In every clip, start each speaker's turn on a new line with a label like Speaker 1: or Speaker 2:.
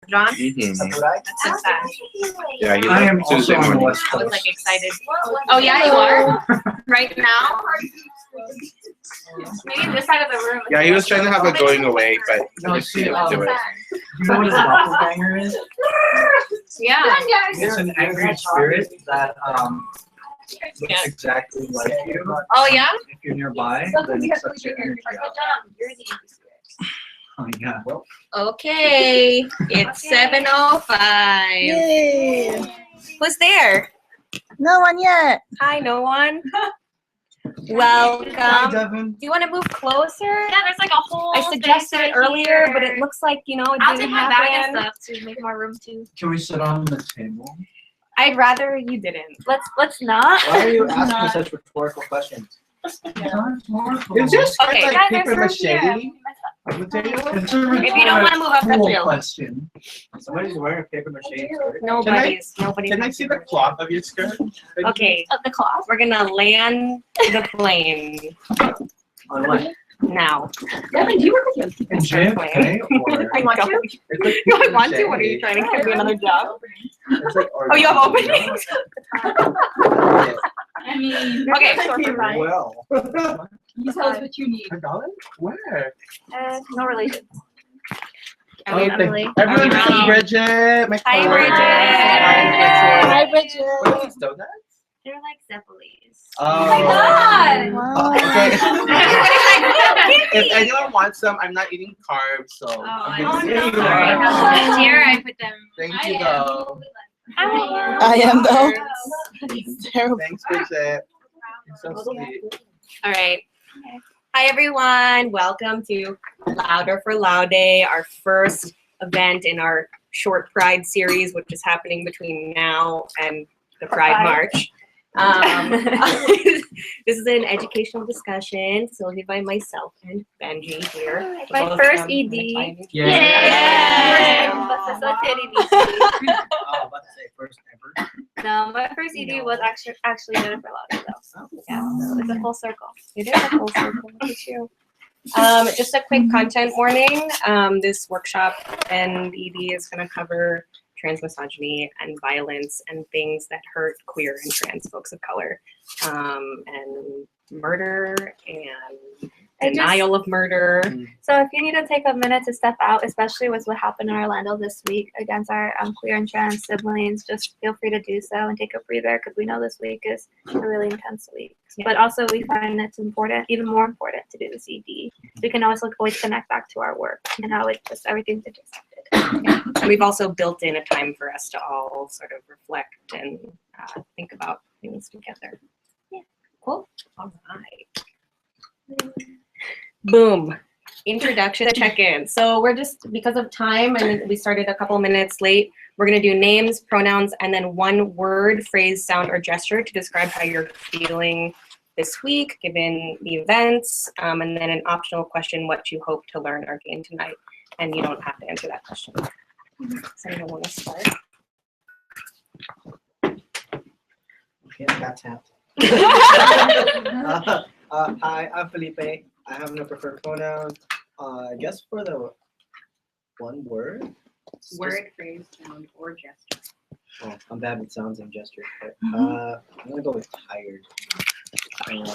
Speaker 1: John?
Speaker 2: Mm-hmm.
Speaker 1: That's so sad.
Speaker 2: Yeah, he
Speaker 3: I am
Speaker 2: left
Speaker 3: also
Speaker 2: Tuesday
Speaker 3: on the
Speaker 2: morning.
Speaker 3: West
Speaker 1: I was
Speaker 3: Coast.
Speaker 1: like excited. Oh yeah, you are? Right now? Maybe this side of the room.
Speaker 2: Yeah, he was trying to have a going away, but he
Speaker 3: No,
Speaker 2: just
Speaker 3: see,
Speaker 2: couldn't do it.
Speaker 3: You know what a doppelganger is?
Speaker 1: Yeah.
Speaker 3: It's an angry spirit that looks exactly like you.
Speaker 1: Oh yeah?
Speaker 3: If you're nearby, then it sucks your energy out. Oh yeah.
Speaker 1: Okay, it's 7:05.
Speaker 4: Yay!
Speaker 1: Who's there?
Speaker 4: No one yet.
Speaker 1: Hi, no one.
Speaker 3: Hi,
Speaker 1: Welcome.
Speaker 3: Devin.
Speaker 1: Do you want to move closer?
Speaker 5: Yeah, there's like a whole.
Speaker 1: I suggested it earlier, but it looks like, you know, it
Speaker 5: I'll take
Speaker 1: didn't
Speaker 5: my bag and
Speaker 1: happen.
Speaker 5: stuff to make more room too.
Speaker 3: Can we sit on the table?
Speaker 1: I'd rather you didn't.
Speaker 5: Let's not.
Speaker 6: Why are you asking such rhetorical questions?
Speaker 2: It's just
Speaker 1: Okay,
Speaker 2: like
Speaker 5: guys,
Speaker 2: paper
Speaker 5: there's room
Speaker 2: mache.
Speaker 5: here.
Speaker 3: If you
Speaker 1: If you don't want to move up, that's real.
Speaker 3: question.
Speaker 6: Somebody's wearing a paper mache skirt.
Speaker 1: Nobody's.
Speaker 2: Can I see the cloth of your skirt?
Speaker 1: Okay,
Speaker 5: Of the cloth.
Speaker 1: we're gonna land the plane
Speaker 6: On what?
Speaker 1: now.
Speaker 5: Devin, do you work with you?
Speaker 3: In JFK or
Speaker 1: I want to.
Speaker 6: It's like
Speaker 1: No, I want to.
Speaker 6: paper
Speaker 1: What are you
Speaker 6: mache.
Speaker 1: trying to give me another job?
Speaker 6: It's like
Speaker 1: Oh, you have openings?
Speaker 6: Yes.
Speaker 5: I mean,
Speaker 1: Okay.
Speaker 6: Well.
Speaker 5: You tell us what you need.
Speaker 2: $1? Where?
Speaker 5: No relation.
Speaker 2: Oh,
Speaker 5: Emily.
Speaker 2: everyone, this is
Speaker 1: Emily.
Speaker 2: Bridget. My
Speaker 1: Hi,
Speaker 2: friend.
Speaker 1: Bridget.
Speaker 4: Hi, Bridget.
Speaker 2: What are these donuts?
Speaker 5: They're like Zeppelis.
Speaker 2: Oh
Speaker 5: my God.
Speaker 4: Wow.
Speaker 2: Okay. If anyone wants some, I'm not eating carbs, so I'm
Speaker 5: Oh,
Speaker 2: gonna
Speaker 5: no.
Speaker 2: save
Speaker 5: Sorry.
Speaker 2: them.
Speaker 5: Here, I put them.
Speaker 2: Thank you, though.
Speaker 4: I am though. It's terrible.
Speaker 2: Thanks, Bridget. You're so sweet.
Speaker 1: All right. Hi, everyone. Welcome to Louder for Laude, our first event in our short Pride series, which is happening between now and the Pride March. This is an educational discussion facilitated by myself and Benji here.
Speaker 5: My
Speaker 1: Both
Speaker 5: first
Speaker 1: from
Speaker 5: ED.
Speaker 1: Pinay.
Speaker 5: Yeah.
Speaker 6: Oh, about to say first ever.
Speaker 5: No, my first ED was actually Jennifer Laude though. Yeah, so it's a full circle.
Speaker 1: It is a full circle. Look at you. Just a quick content warning. This workshop and ED is going to cover trans misogyny and violence and things that hurt queer and trans folks of color, and murder and denial of murder.
Speaker 5: So if you need to take a minute to step out, especially with what happened in Orlando this week against our queer and trans siblings, just feel free to do so and take a breather because we know this week is a really intense week.
Speaker 1: Yeah.
Speaker 5: But also we find it's important, even more important, to do this ED. We can always connect back to our work and how it just everything's intersected.
Speaker 1: And we've also built in a time for us to all sort of reflect and think about things together.
Speaker 5: Yeah.
Speaker 1: Cool. All right. Boom. Introduction check-in. So we're just, because of time, and we started a couple minutes late, we're going to do names, pronouns, and then one word, phrase, sound, or gesture to describe how you're feeling this week, given the events, and then an optional question, what you hope to learn or gain tonight. And you don't have to answer that question. Does anyone want to start?
Speaker 6: Okay, I got tapped. Hi, I'm Felipe. I have no preferred pronoun. I guess for the one word. it's just-
Speaker 1: Word, phrase, sound, or gesture.
Speaker 6: Oh, I'm bad with sounds and gestures. But, I'm gonna go with tired. And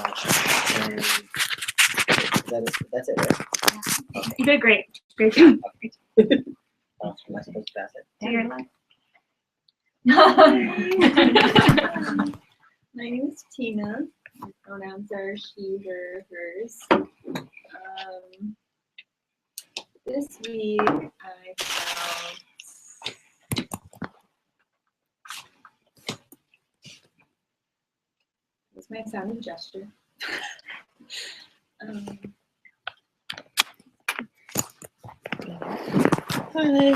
Speaker 6: that's it, right? Okay.
Speaker 5: You did great. Great job.
Speaker 6: Am I supposed to pass it?
Speaker 5: Do your life.
Speaker 7: My name is Tina. My pronouns are she, her, hers. This week I felt what's my sound and gesture?
Speaker 4: Hello.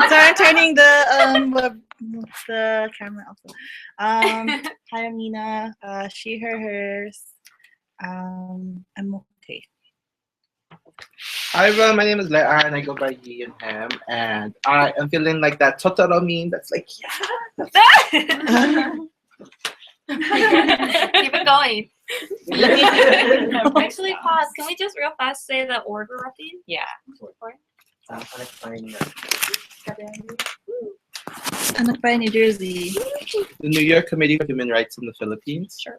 Speaker 4: Sorry, I'm turning the camera off. Hi, Amina. She, her, hers. I'm okay.
Speaker 2: Hi everyone, my name is Leah and I go by Yi and Ham, and I am feeling like that Totoro meme that's like, yeah.
Speaker 5: Keep it going. Actually, pause. Can we just real fast say the order of these?
Speaker 1: Yeah.
Speaker 4: Anak pa, New Jersey.
Speaker 2: The New York Committee for Human Rights in the Philippines.
Speaker 1: Sure.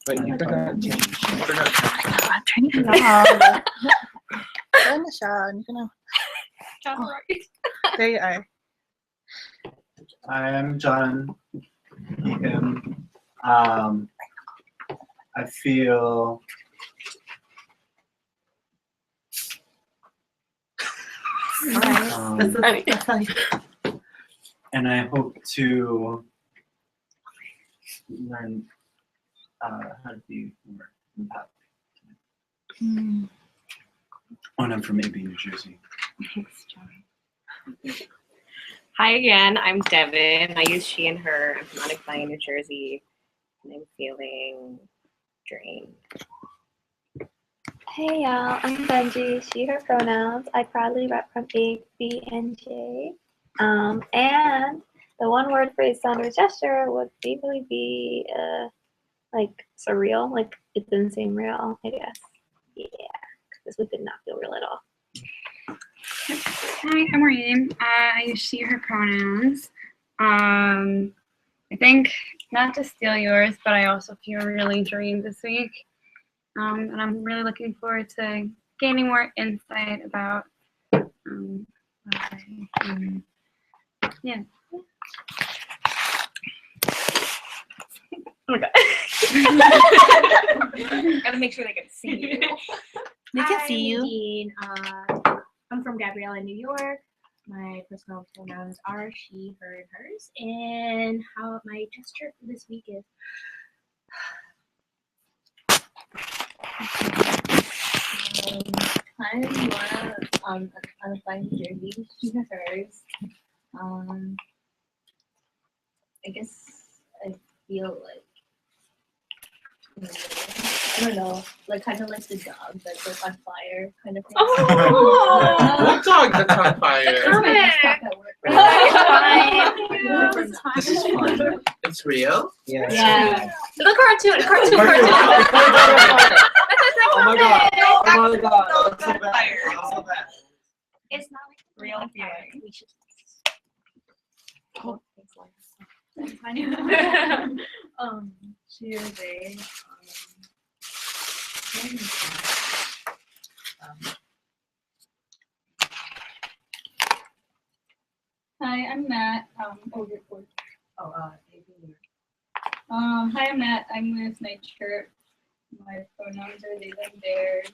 Speaker 2: Wait, you forgot.
Speaker 4: Turn it around. Turn na siya. Hindi ko na. There you are.
Speaker 3: I am John. Him. I feel and I hope to learn how to be more empathic. And I'm from AB, New Jersey.
Speaker 1: Thanks, John. Hi again, I'm Devin. I use she and her. I'm from BAYAN, New Jersey, and I'm feeling drained.
Speaker 5: Hey y'all, I'm Benji, she, her pronouns. I proudly rep from A, B, and J. And the one word phrase sound or gesture would basically be like surreal, like it didn't seem real, I guess. Yeah, this week did not feel real at all.
Speaker 8: Hi, I'm Maureen. I use she, her pronouns. I think not to steal yours, but I also feel really drained this week. And I'm really looking forward to gaining more insight about yeah.
Speaker 1: Oh my god. Gotta make sure they can see you.
Speaker 4: They can see you.
Speaker 7: Dean. I'm from Gabriella, New York. My personal pronouns are she, her, and hers. And how my gesture for this week is I'm Laura. I'm applying Jersey. She has hers. I guess I feel like I don't know, like kind of like the dog that's like on fire, kind of thing.
Speaker 2: What dog that's on fire?
Speaker 3: This is fun.
Speaker 2: It's real?
Speaker 3: Yes.
Speaker 7: Yeah.
Speaker 1: The cartoon.
Speaker 3: Oh my god. Oh my god. That's so bad.
Speaker 7: It's not like
Speaker 1: Real feeling.
Speaker 7: We should.
Speaker 9: She or they. Hi, I'm Matt. Hi, I'm Matt. I'm with Night Shirt. My pronouns are they, them, theirs.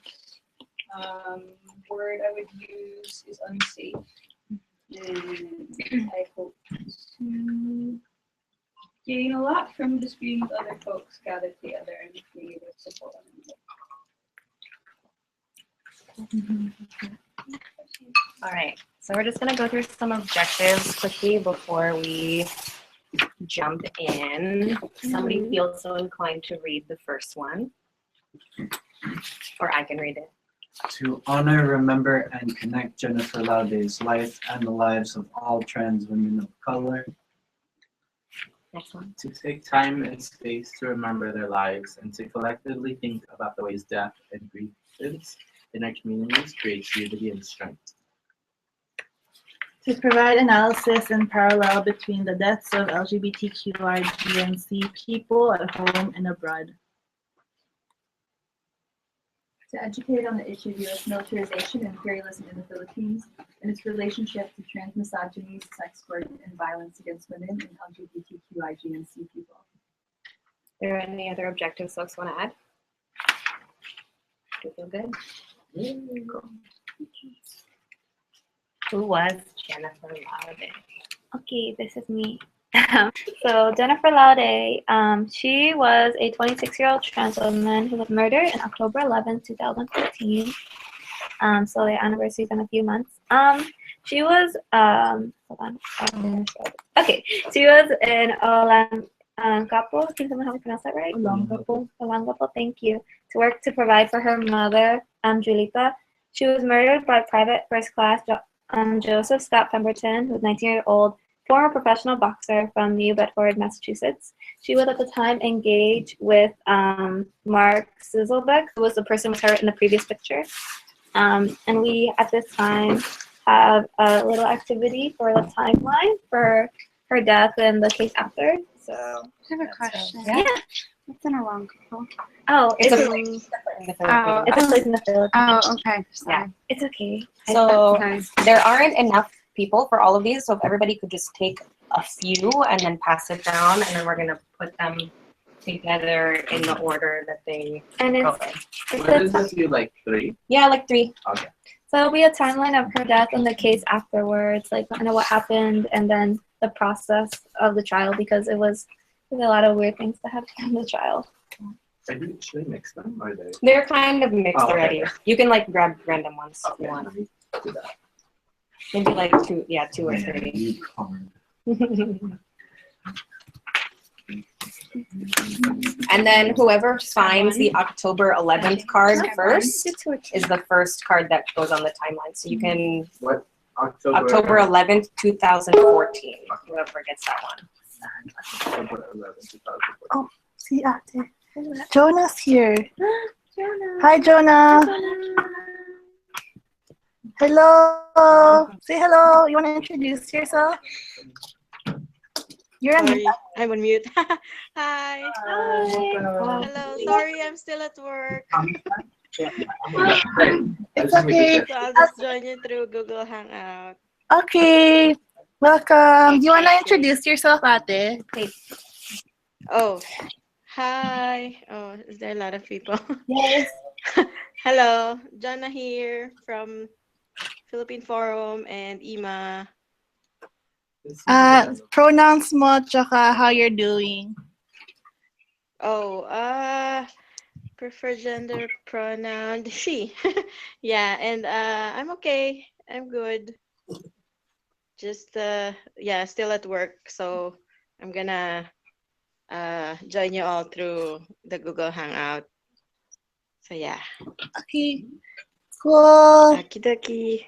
Speaker 9: Word I would use is unsafe. And I hope to gain a lot from just being with other folks gathered together and being able to support one another.
Speaker 1: All right, so we're just gonna go through some objectives quickly before we jump in. Somebody feels so inclined to read the first one, or I can read it.
Speaker 3: To honor, remember, and connect Jennifer Laude's life and the lives of all trans women of color.
Speaker 1: Next one.
Speaker 2: To take time and space to remember their lives and to collectively think about the ways death and grief in our communities creates unity and strength.
Speaker 4: To provide analysis and parallel between the deaths of LGBTQIGNC people at home and abroad.
Speaker 9: To educate on the issue of U.S. militarization and imperialism in the Philippines and its relationship to trans misogyny, sex work, and violence against women and LGBTQIGNC people.
Speaker 1: Are there any other objectives folks want to add? Do you feel good? Cool. Who was Jennifer Laude?
Speaker 5: Okay, this is me. So Jennifer Laude, she was a 26-year-old trans woman who was murdered on October 11, 2015. So the anniversary is in a few months. She was, hold on. Okay, she was an Olongapo. Can someone help me pronounce that right? Olongapo, thank you. To work to provide for her mother, Julita. She was murdered by Private First Class Joseph Scott Pemberton, who was 19-year-old former professional boxer from New Bedford, Massachusetts. She was at the time engaged with Mark Sizelbeck, who was the person with her in the previous picture. And we, at this time, have a little activity for the timeline for her death and the case after. So,
Speaker 8: I have a question.
Speaker 5: yeah.
Speaker 8: What's in a long couple?
Speaker 5: Oh,
Speaker 1: It's a
Speaker 5: it's
Speaker 1: place in the
Speaker 8: Oh,
Speaker 1: Philippines.
Speaker 5: a place in the Philippines.
Speaker 8: Oh, okay.
Speaker 1: Yeah.
Speaker 8: Sorry.
Speaker 5: It's okay.
Speaker 1: So
Speaker 8: Okay.
Speaker 1: there aren't enough people for all of these, so if everybody could just take a few and then pass it down, and then we're gonna put them together in the order that they
Speaker 5: And
Speaker 1: go
Speaker 5: it's,
Speaker 1: in.
Speaker 2: What is this? You like 3?
Speaker 1: Yeah, like 3.
Speaker 2: Okay.
Speaker 5: so it'll be a timeline of her death and the case afterwards, like kind of what happened, and then the process of the trial, because there's a lot of weird things that happened in the trial.
Speaker 2: Should we mix them or they?
Speaker 1: They're kind of mixed
Speaker 2: Oh, okay.
Speaker 1: already. You can like grab random ones if
Speaker 2: Okay,
Speaker 1: you want.
Speaker 2: let me do that.
Speaker 1: Maybe like 2 or 3. And then whoever finds the October 11th card first is the first card that goes on the timeline. So you can
Speaker 2: What?
Speaker 1: October 11th, 2014. Whoever gets that one.
Speaker 2: October 11th, 2014.
Speaker 4: See ate. Jonah's here. Hi, Jonah. Hello. Say hello. You want to introduce yourself? You're on
Speaker 10: Sorry, I'm on mute. Hi.
Speaker 4: Hi.
Speaker 10: Hello. Sorry, I'm still at work.
Speaker 4: It's okay.
Speaker 10: So I'll just join you through Google Hangout.
Speaker 4: Okay. Welcome. Do you want to introduce yourself, ate?
Speaker 10: Oh, hi. Oh, is there a lot of people?
Speaker 4: Yes.
Speaker 10: Hello, Jana here from Philippine Forum and Ima.
Speaker 4: Pronouns mo, tsaka how you're doing.
Speaker 10: Oh, prefer gender pronoun she. Yeah, and I'm okay. I'm good. Just yeah, still at work, so I'm gonna join you all through the Google Hangout. So yeah.
Speaker 4: Okay. Cool.
Speaker 10: Okie dokie.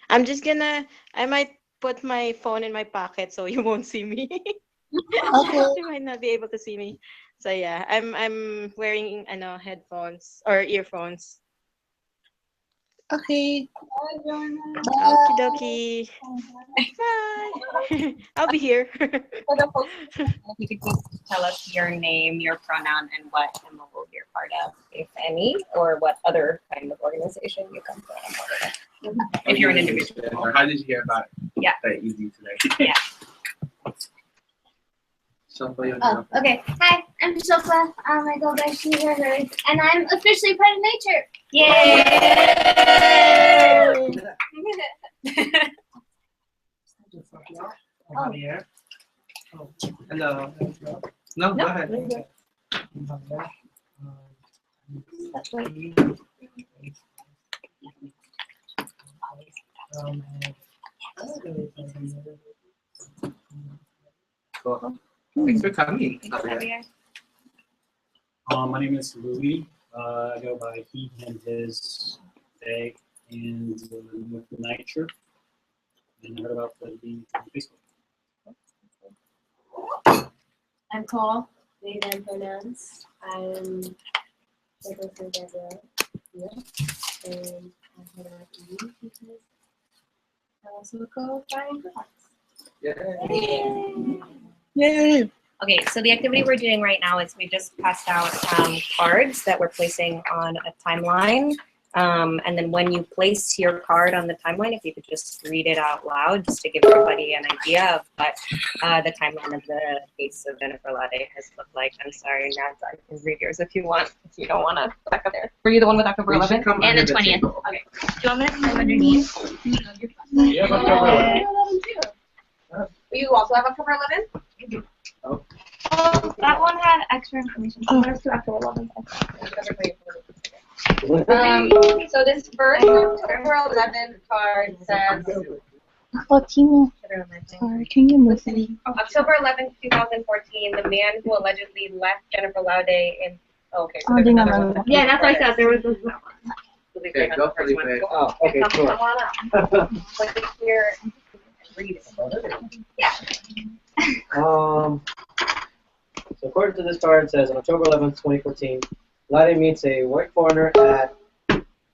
Speaker 10: I might put my phone in my pocket so you won't see me.
Speaker 4: Okay.
Speaker 10: You might not be able to see me. So yeah, I'm wearing headphones or earphones.
Speaker 4: Okay.
Speaker 10: Okie dokie. Bye. I'll be here.
Speaker 1: For the folks, if you could just tell us your name, your pronoun, and what MO you're part of, if any, or what other kind of organization you come from. If you're an individual.
Speaker 2: Or how did you hear about it?
Speaker 1: Yeah.
Speaker 2: That easy today.
Speaker 1: Yeah.
Speaker 2: So,
Speaker 11: Oh, okay. Hi, I'm Shofa. I go by she, her, hers, and I'm officially part of nature.
Speaker 1: Yay!
Speaker 3: Oh, hello. No, go ahead.
Speaker 2: Cool. Thanks for coming.
Speaker 12: My name is Louis. I go by he, him, his, they, and with the nature. And I heard about the Facebook.
Speaker 13: I'm Cole. They, them pronouns. I'm Jennifer Laude. Yeah. And I head out to you because I also go find
Speaker 2: Yay.
Speaker 4: Yay.
Speaker 1: Okay, so the activity we're doing right now is we just passed out cards that we're placing on a timeline. And then when you place your card on the timeline, if you could just read it out loud, just to give everybody an idea of what the timeline of the case of Jennifer Laude has looked like. I'm sorry, Nats, I can read yours if you want, if you don't want to go back up there. Were you the one with October 11th?
Speaker 2: And the 20th.
Speaker 1: Okay. Do you want me to come underneath?
Speaker 2: Yeah, October 11th.
Speaker 1: You also have October 11th?
Speaker 2: Oh.
Speaker 5: Oh, that one had extra information. So there's two October 11th.
Speaker 1: So this first October 11th card says
Speaker 4: Oh, Timo. Sorry, can you move me?
Speaker 1: October 11th, 2014, the man who allegedly left Jennifer Laude in. Oh, okay. So
Speaker 4: Oh,
Speaker 1: there's
Speaker 4: di
Speaker 1: another
Speaker 4: naman.
Speaker 1: one.
Speaker 5: Yeah, that's what I said. There was this one.
Speaker 1: Felipe
Speaker 2: Okay,
Speaker 1: has
Speaker 2: go
Speaker 1: the first one.
Speaker 2: Felipe.
Speaker 1: Go
Speaker 6: Oh, okay,
Speaker 1: Come
Speaker 6: sure.
Speaker 1: on up. Click here. Read it. Yeah.
Speaker 6: So according to this card, it says on October 11th, 2014, Laude meets a white foreigner at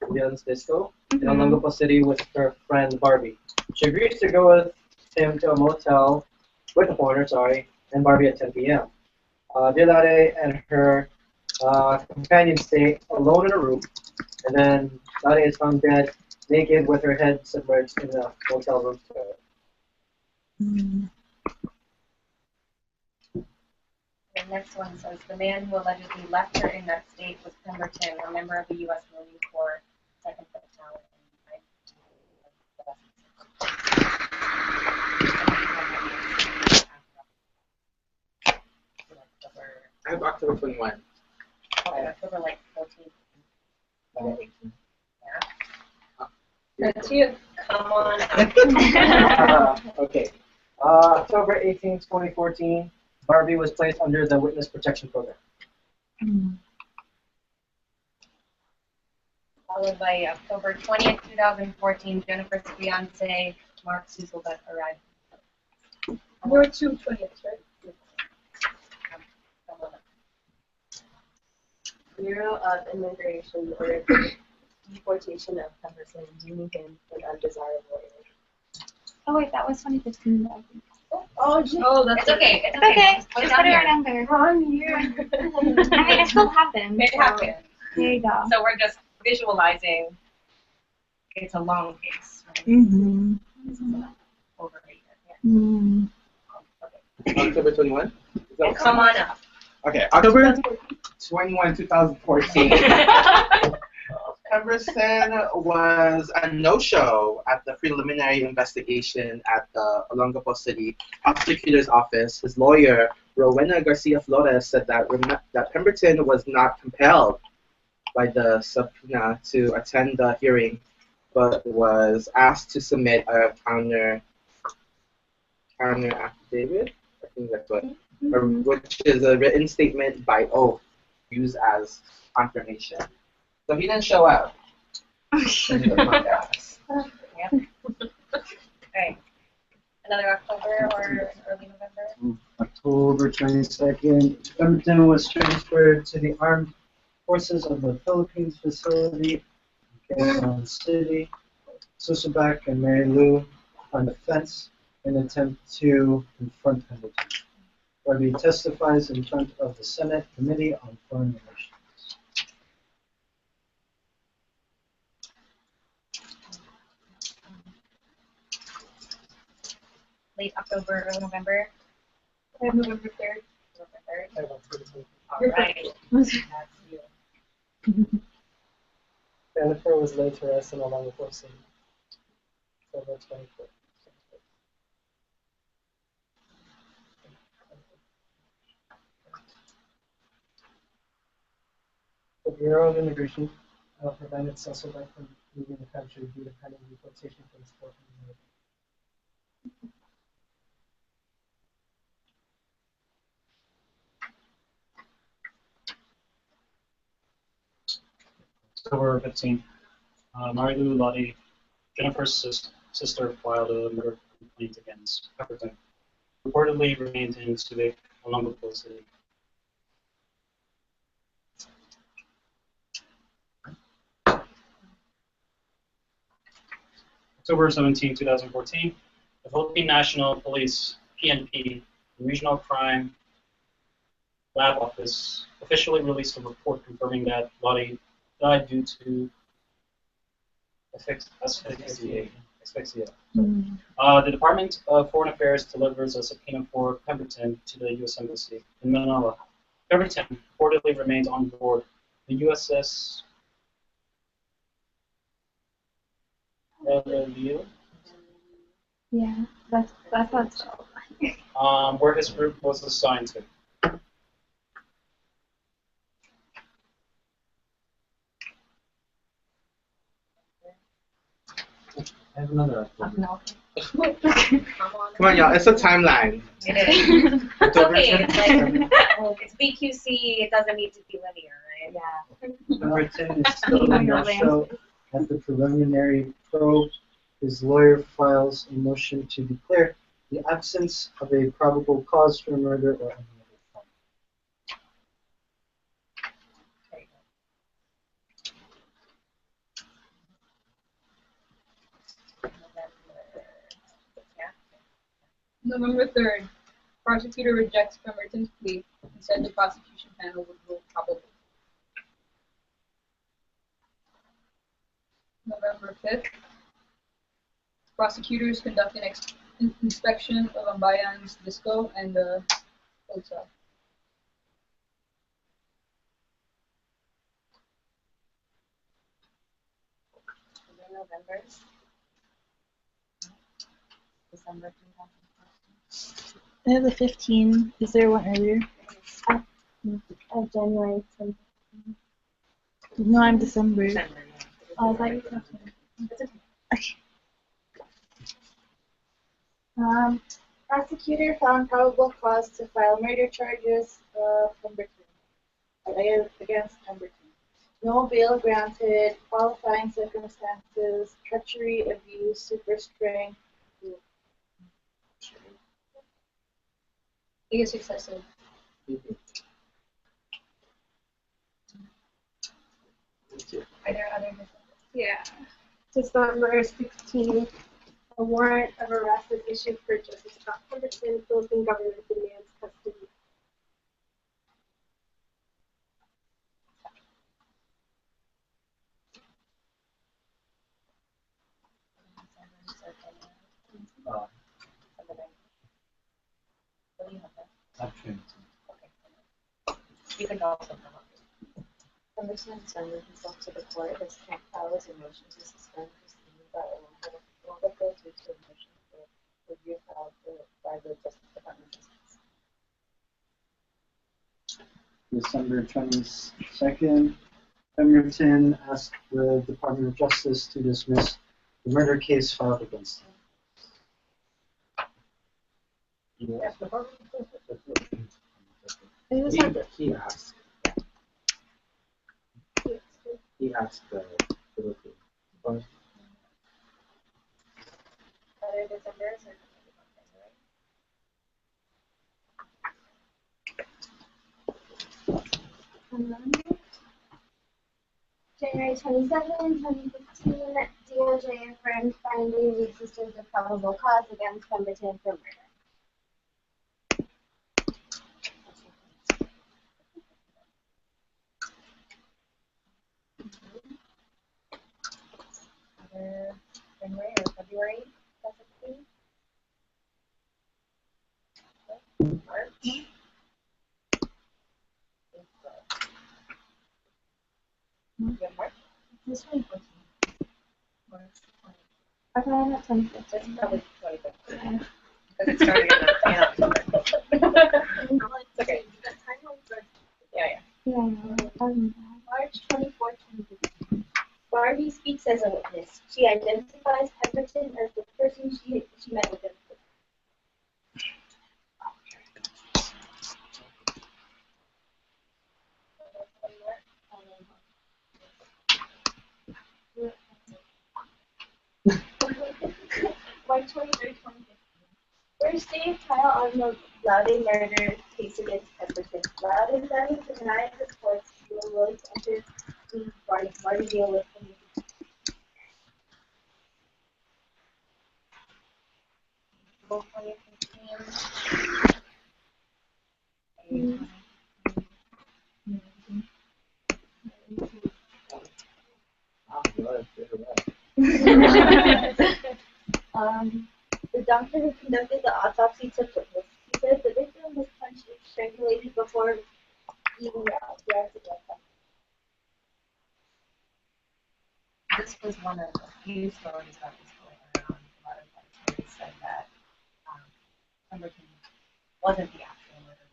Speaker 6: Leon's Disco in Olongapo City with her friend Barbie. She agrees to go with him to a motel with the foreigner, and Barbie at 10 p.m. Lade and her companion stay alone in a room, and then Lade is found dead, naked, with her head submerged in the motel room toilet.
Speaker 13: The next one says the man who allegedly left her in that state was Pemberton, a member of the U.S. Marine Corps, second battalion.
Speaker 2: I have October 21.
Speaker 13: October like 14th.
Speaker 10: That's you.
Speaker 13: Come on.
Speaker 6: Okay. October 18, 2014, Barbie was placed under the Witness Protection Program.
Speaker 13: Followed by October 20th, 2014, Jennifer's fiance, Mark Suzelbeck, arrived.
Speaker 9: There were two 20th, right?
Speaker 13: Bureau of Immigration ordered deportation of Pemberton, deeming him an undesirable alien.
Speaker 5: Oh wait, that was 2015. Though.
Speaker 13: Oh,
Speaker 5: that's
Speaker 13: it's okay. It's
Speaker 5: okay.
Speaker 13: okay.
Speaker 5: Just
Speaker 13: Put it
Speaker 5: put
Speaker 13: on
Speaker 5: it
Speaker 13: here.
Speaker 5: right under.
Speaker 13: Wrong year.
Speaker 5: I mean, it still happened.
Speaker 13: It
Speaker 5: so
Speaker 13: happened.
Speaker 5: There you go.
Speaker 13: So we're just visualizing. It's a long case. Right?
Speaker 4: Mm-hmm.
Speaker 13: This is over a year. Yeah.
Speaker 2: October 21?
Speaker 13: Come on up.
Speaker 2: Okay, October 21, 2014. Pemberton was a no-show at the preliminary investigation at the Olongapo City prosecutor's office. His lawyer, Rowena Garcia Flores, said that Pemberton was not compelled by the subpoena to attend the hearing, but was asked to submit a counter affidavit. I think that's what, which is a written statement by oath used as confirmation. So he didn't show up.
Speaker 13: Yep. Okay. Another October or early November?
Speaker 3: October 22nd, Pemberton was transferred to the Armed Forces of the Philippines facility in Quezon City. Susobak and Mary Lou on the fence in an attempt to confront Pemberton. Barbie testifies in front of the Senate Committee on Foreign Relations.
Speaker 13: Late October, early November?
Speaker 9: I have November 3rd.
Speaker 13: November 3rd. All right. That's you.
Speaker 6: Jennifer was laid to rest in Olongapo City. October 24th. The Bureau of Immigration prevented Susobak from leaving the country due to pending deportation from his court in America.
Speaker 12: October 15th, Marilu Lottie, Jennifer's sister, filed a murder complaint against Pemberton. Reportedly remained in Subic, Olongapo City. October 17, 2014, the Philippine National Police, PNP, Regional Crime Lab Office officially released a report confirming that Lottie died due to asphyxia. The Department of Foreign Affairs delivers a subpoena for Pemberton to the U.S. Embassy in Manila. Pemberton reportedly remains on board the USS Leo,
Speaker 5: Yeah, that's what's
Speaker 12: where his group was assigned to.
Speaker 3: I have another update.
Speaker 13: No.
Speaker 2: Come on, y'all. It's a timeline.
Speaker 13: It is. It's okay. It's BQC. It doesn't need to be linear, right? Yeah.
Speaker 3: Pemberton is still in no show at the preliminary probe. His lawyer files a motion to declare the absence of a probable cause for murder or any other crime.
Speaker 14: November 3rd, prosecutor rejects Pemberton's plea and said the prosecution panel would rule probable. November 5th, prosecutors conduct an inspection of BAYAN's disco and the hotel.
Speaker 13: November. December 2014.
Speaker 4: I have the 15. Is there one earlier?
Speaker 13: Of January 20.
Speaker 4: No, I'm December.
Speaker 13: Oh, I thought you were It's okay.
Speaker 4: Okay.
Speaker 15: Prosecutor found probable cause to file murder charges against Pemberton. No bail granted, qualifying circumstances, treachery, abuse, super strength.
Speaker 14: He is excessive.
Speaker 15: Are there other differences? Yeah. December 16th, a warrant of arrest is issued for Joseph Scott Pemberton, Philippine government demands custody.
Speaker 13: You can also come up. Congressman Senator himself to the court has can't file his motion to suspend proceedings that will go due to a motion for review filed by the Justice Department.
Speaker 3: December 22nd, Pemberton asked the Department of Justice to dismiss the murder case filed against him.
Speaker 2: He asked. He asked the Philippines.
Speaker 15: Other December
Speaker 11: January 27, 2015, DOJ affirmed finding the existence of probable cause against Pemberton for murder.
Speaker 13: January or February, specifically. March. March.
Speaker 11: This 2014.
Speaker 13: March 20.
Speaker 11: I thought I had 2015.
Speaker 13: That's probably 2015. Because it started in October. It's okay. Yeah.
Speaker 11: March 24th. Barbie speaks as a witness. She identifies Pemberton as the person she met with him. March 23rd, 2015. First day of trial on the Laude murder case against Pemberton. Laude intended to deny the courts who were willing to enter the Barbie deal with him. The doctor who conducted the autopsy took witness. He said the victim was punched and strangulated before even out.
Speaker 13: This was one of a few stories that was going around. A lot of stories said that Pemberton wasn't the actual murderer.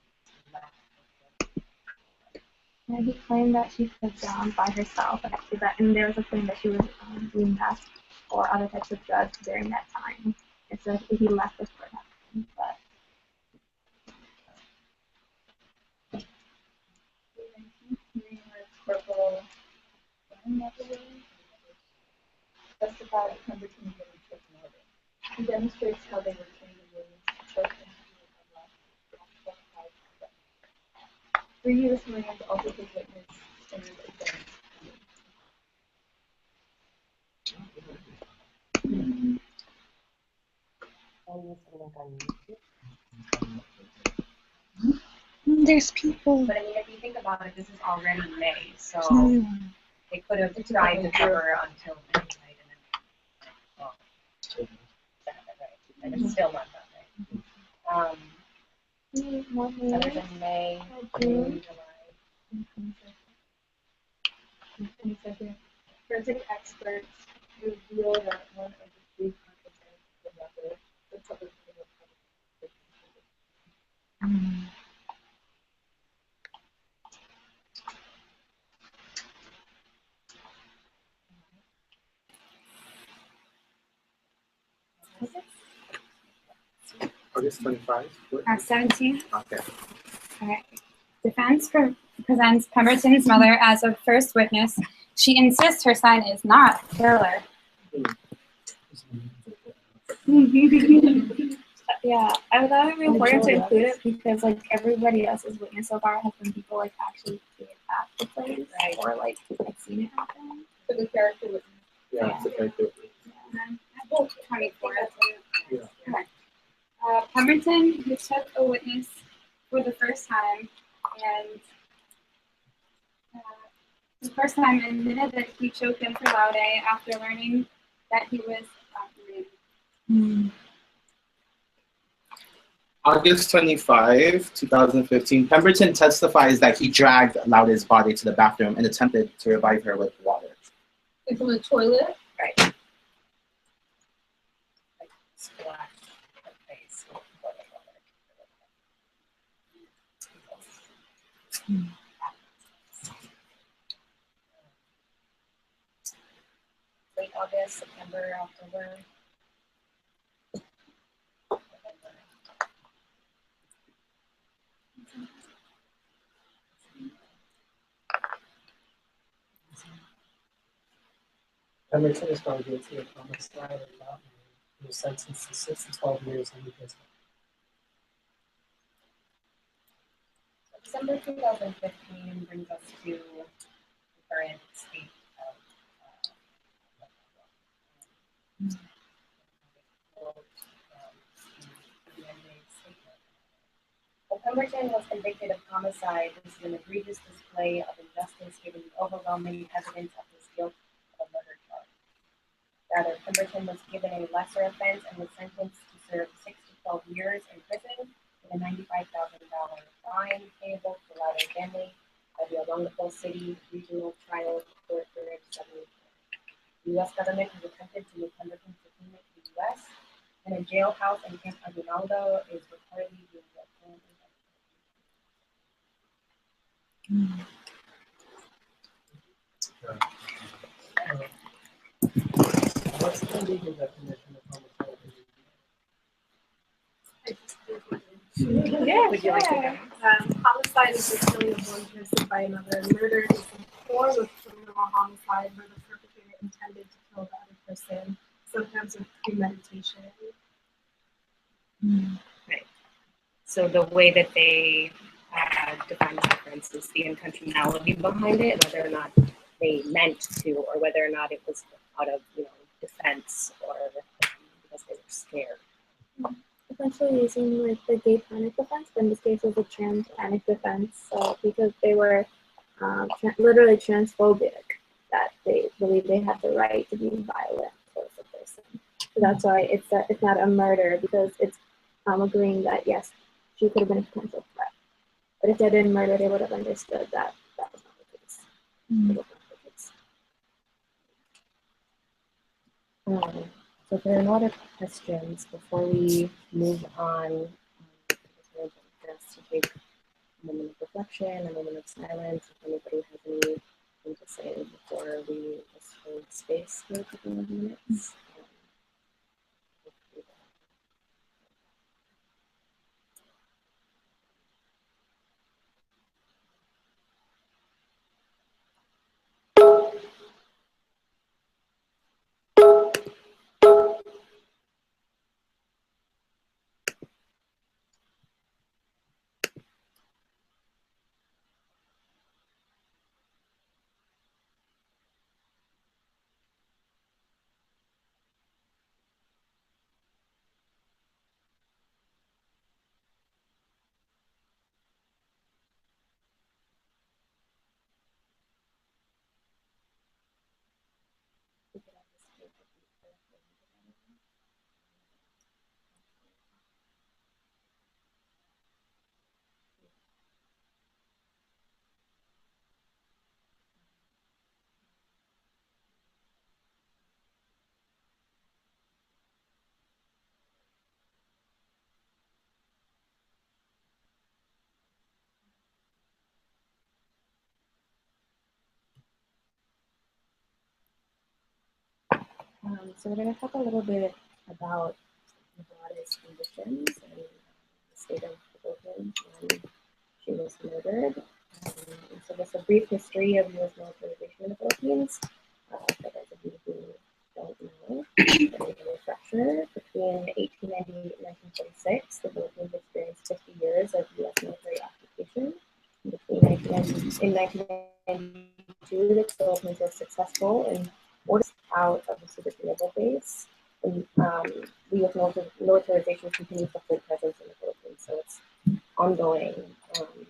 Speaker 5: And he claimed that she was down by herself, and there was a claim that she was doing meth or other types of drugs during that time. And so he left this for nothing. But
Speaker 15: Corporal testified at Pemberton's trick murder. He demonstrates how they were trained in Williams to choke and previous Marines also took witness in the defense.
Speaker 16: There's people.
Speaker 17: But I mean, if you think about it, this is already May, so
Speaker 16: Mm.
Speaker 17: they could have tried to cover until May, right? And then, well, right? And it's still not done, right? Other than May, June, July.
Speaker 15: Forensic experts reveal that one of the three participants was the public.
Speaker 2: August 25?
Speaker 8: 17.
Speaker 2: Okay.
Speaker 8: Okay. Defense presents Pemberton's mother as a first witness. She insists her son is not killer.
Speaker 5: Yeah, I thought it would be important to include it because like everybody else's witness so far has been people like actually been at the place or like have seen it happen.
Speaker 15: So the character was.
Speaker 2: Yeah, it's a character.
Speaker 8: 24.
Speaker 2: Yeah.
Speaker 8: Okay. Pemberton, who took a witness for the first time, and the first time admitted that he choked Jennifer Laude after learning that he was raped.
Speaker 2: August 25, 2015, Pemberton testifies that he dragged Laude's body to the bathroom and attempted to revive her with water.
Speaker 15: Like from the toilet?
Speaker 17: Right. Like splash her face with boiling water. Late August, September, October.
Speaker 6: Pemberton is found guilty of homicide and not murder. He was sentenced to 6 to 12 years in prison.
Speaker 17: December 2015 brings us to the current state of Well, Pemberton was convicted of homicide. This is an egregious display of injustice given the overwhelming evidence of his guilt of a murder charge. Rather, Pemberton was given a lesser offense and was sentenced to serve 6 to 12 years in prison with a $95,000 fine payable to Laude's family by the Olongapo City Regional Trial Court for 74. The U.S. government has attempted to move Pemberton's detainment to the U.S., and a jailhouse in Camp Aguinaldo is reportedly being built.
Speaker 6: What's the legal definition of homicide?
Speaker 15: Yeah, would you like to go? Homicide is the killing of one person by another. Murder is a form of criminal homicide where the perpetrator intended to kill the other person, sometimes with premeditation.
Speaker 1: Right. So the way that they define the difference is the intentionality behind it, whether or not they meant to, or whether or not it was out of defense or because they were scared.
Speaker 5: Essentially using like the gay panic defense, but in this case it was a trans panic defense. So because they were literally transphobic, that they believe they had the right to be violent towards the person. So that's why it's not a murder, because it's agreeing that yes, she could have been a potential threat. But if they didn't murder, they would have understood that that was not the case. It was not the case.
Speaker 1: So if there are no other questions before we move on, it's really important for us to take a moment of reflection, a moment of silence. If anybody has anything to say before we just hold space for a couple of minutes. So we're going to talk a little bit about Laude's conditions and the state of the Philippines when she was murdered. So just a brief history of U.S. militarization in the Philippines. For those of you who don't know, a refresher, between 1898 and 1946, the Philippines experienced 50 years of U.S. military occupation. In 1992, the Philippines was successful in forcing out of the Subic Naval Base. And the U.S. militarization continues to hold presence in the Philippines, so it's ongoing. And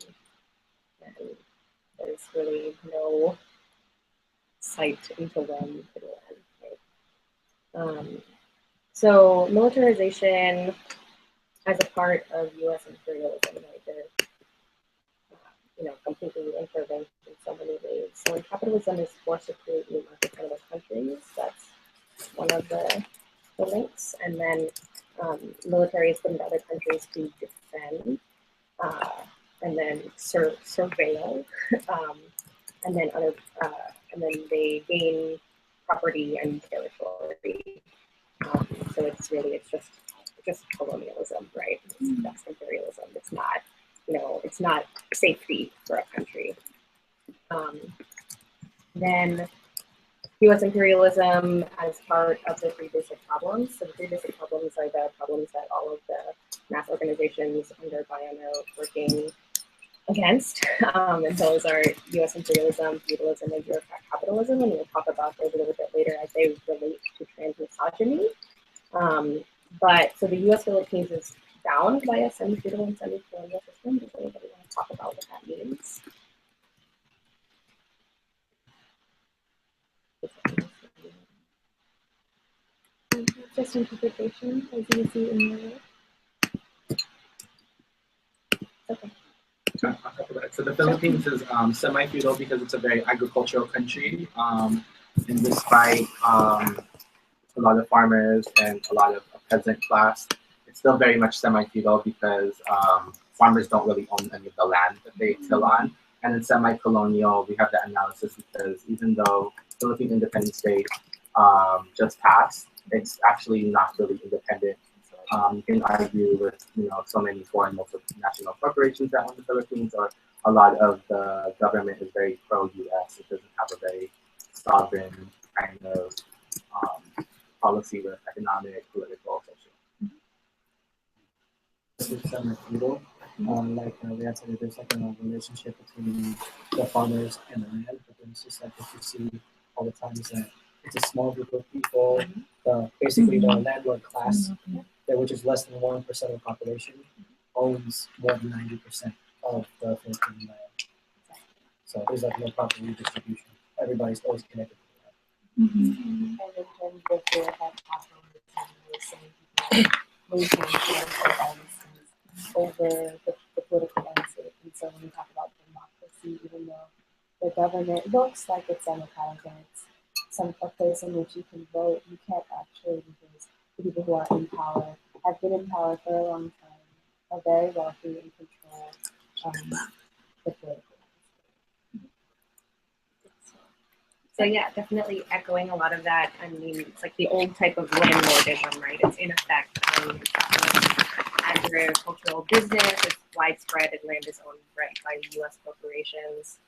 Speaker 1: there's really no sight into when it will end. Right? So militarization as a part of U.S. imperialism, right? They're completely intervened in so many ways. So when capitalism is forced to create new markets in other countries, that's one of the links. And then military is put into other countries to defend and then surveil, and then they gain property and territory. So it's just colonialism, right? That's imperialism. It's not, it's not safety for a country. Then U.S. imperialism as part of the three basic problems. So the three basic problems are the problems that all of the mass organizations under BAYAN are working against. And those are U.S. imperialism, feudalism, and bureaucratic capitalism. And we'll talk about those a little bit later as they relate to trans misogyny. But so the U.S. Philippines is bound by a semi-feudal and semi-colonial system. Does anybody want to talk about what that means? Just interpretation, as you see in your work. Okay.
Speaker 2: So the Philippines is semi-feudal because it's a very agricultural country, and despite a lot of farmers and a lot of peasant class, it's still very much semi-feudal because farmers don't really own any of the land that they till on. And in semi-colonial, we have that analysis because even though Philippine Independence Day just passed, it's actually not really independent. You can argue with so many foreign multinational corporations that own the Philippines, or a lot of the government is very pro-U.S. It doesn't have a very sovereign kind of policy with economic, political, social.
Speaker 6: This is semi-feudal. We had said, there's like a relationship between the farmers and the land, but then it's just like what you see all the time is that it's a small group of people, basically the landlord class, which is less than 1% of the population, owns more than 90% of the Philippine land. So there's like no proper redistribution. Everybody's always connected to the land.
Speaker 1: And in terms of the over the political landscape. And so when we talk about democracy, even though the government looks like it's democratic and it's a place in which you can vote, you can't actually, because the people who are in power have been in power for a long time, are very wealthy and control the political. So yeah, definitely echoing a lot of that. I mean, it's like the old type of landlordism, right? It's in effect agricultural business. It's widespread and land is owned right by U.S. corporations,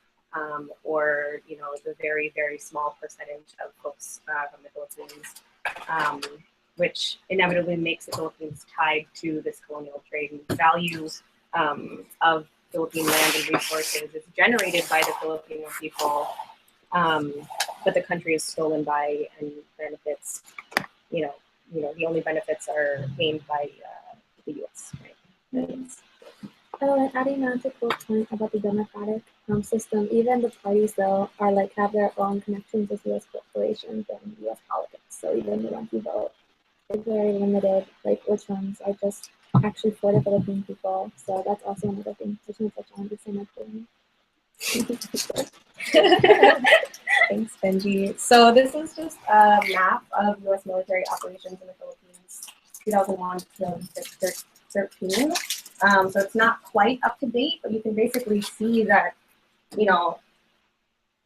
Speaker 1: or the very, very small percentage of folks from the Philippines, which inevitably makes the Philippines tied to this colonial trade. And value of Philippine land and resources is generated by the Filipino people. But the country is stolen by, and benefits, the only benefits are gained by the U.S. Right?
Speaker 18: And adding on to Cole's point about the democratic system, even the parties though have their own connections with U.S. corporations and U.S. politics. So even the ones who vote, it's very limited, like which ones are just actually for the Philippine people. So that's also another thing to touch on the same thing.
Speaker 1: Thanks, Benji. So this is just a map of U.S. military operations in the Philippines, 2001 to 2013. So it's not quite up to date, but you can basically see that,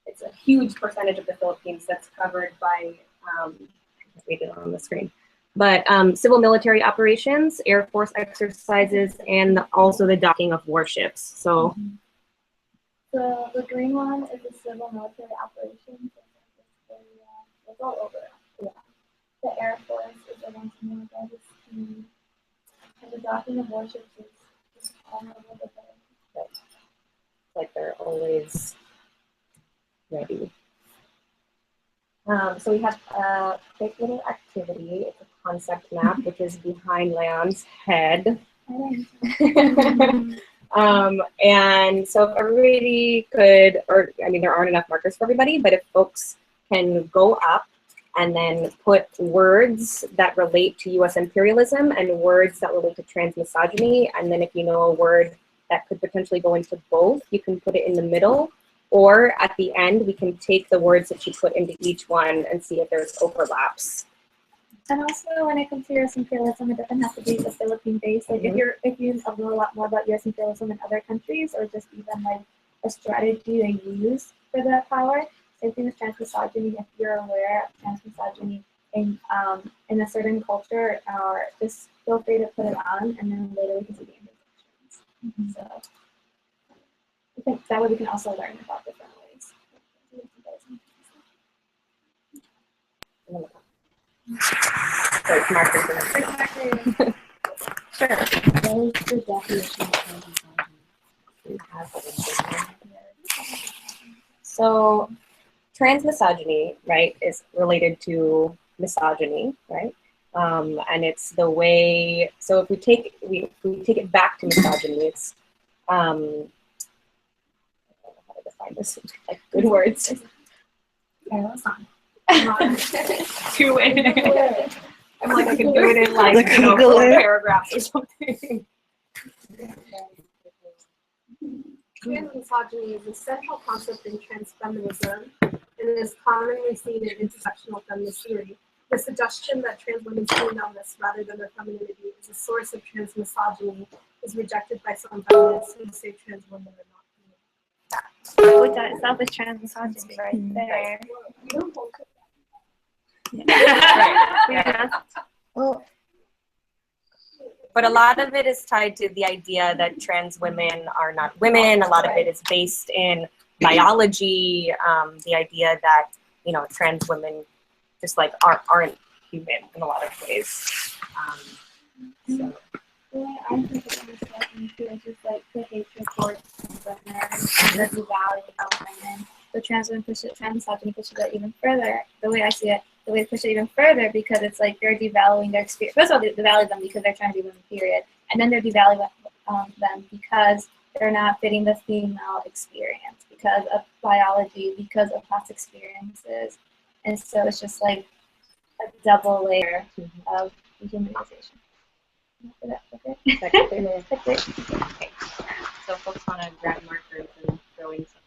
Speaker 1: it's a huge percentage of the Philippines that's covered by read it on the screen. But civil military operations, Air Force exercises, and also the docking of warships. So
Speaker 18: So the green one is the civil military operations. It's all over. Yeah. The Air Force is the one more about the sea. And the docking of warships is just all over the place.
Speaker 1: like they're always ready. So we have a quick little activity. It's a concept map, which is behind Leon's head. And so if everybody could, or I mean, there aren't enough markers for everybody, but if folks can go up and then put words that relate to U.S. imperialism and words that relate to transmisogyny, and then if you know a word that could potentially go into both, you can put it in the middle, or at the end, we can take the words that you put into each one and see if there's overlaps.
Speaker 18: And also, when it comes to U.S. imperialism, it doesn't have to be the Philippine-based. Like, if you know a lot more about U.S. imperialism in other countries, or just even like a strategy they use for that power. Same thing with transmisogyny. If you're aware of transmisogyny in a certain culture, just feel free to put it on, and then later we can see the implications. So, I think that way we can also learn about different ways.
Speaker 1: So it's markers in the middle. Sure.
Speaker 13: What is the definition of transmisogyny?
Speaker 1: So transmisogyny, right, is related to misogyny, right? And it's the way, so if we take it back to misogyny, it's, I don't know how to define this, like good words. Do it. I'm like, I can do it in like, you know, 4 paragraphs or something.
Speaker 15: Transmisogyny is a central concept in transfeminism and is commonly seen in intersectional feminist theory. The suggestion that trans women's femaleness rather than their femininity is a source of transmisogyny is rejected by some feminists who say trans women are not female.
Speaker 5: Which that itself is transmisogyny right there.
Speaker 1: Right. Well, but a lot of it is tied to the idea that trans women are not women. A lot of it is based in biology. The idea that, you know, trans women just like aren't human in a lot of ways. So.
Speaker 18: The way I think of misogyny too is just like the hatred towards women and the devaluing of women. So trans women transmisogyny pushes that even further. The way I see it, the way they push it even further, because it's like they're devaluing their experience. First of all, they devalue them because they're trying to be women, period. And then they're devaluing them because they're not fitting the female experience, because of biology, because of past experiences. And so it's just like a double layer of dehumanization. Okay.
Speaker 1: Okay. So folks want to grab markers and throw in some.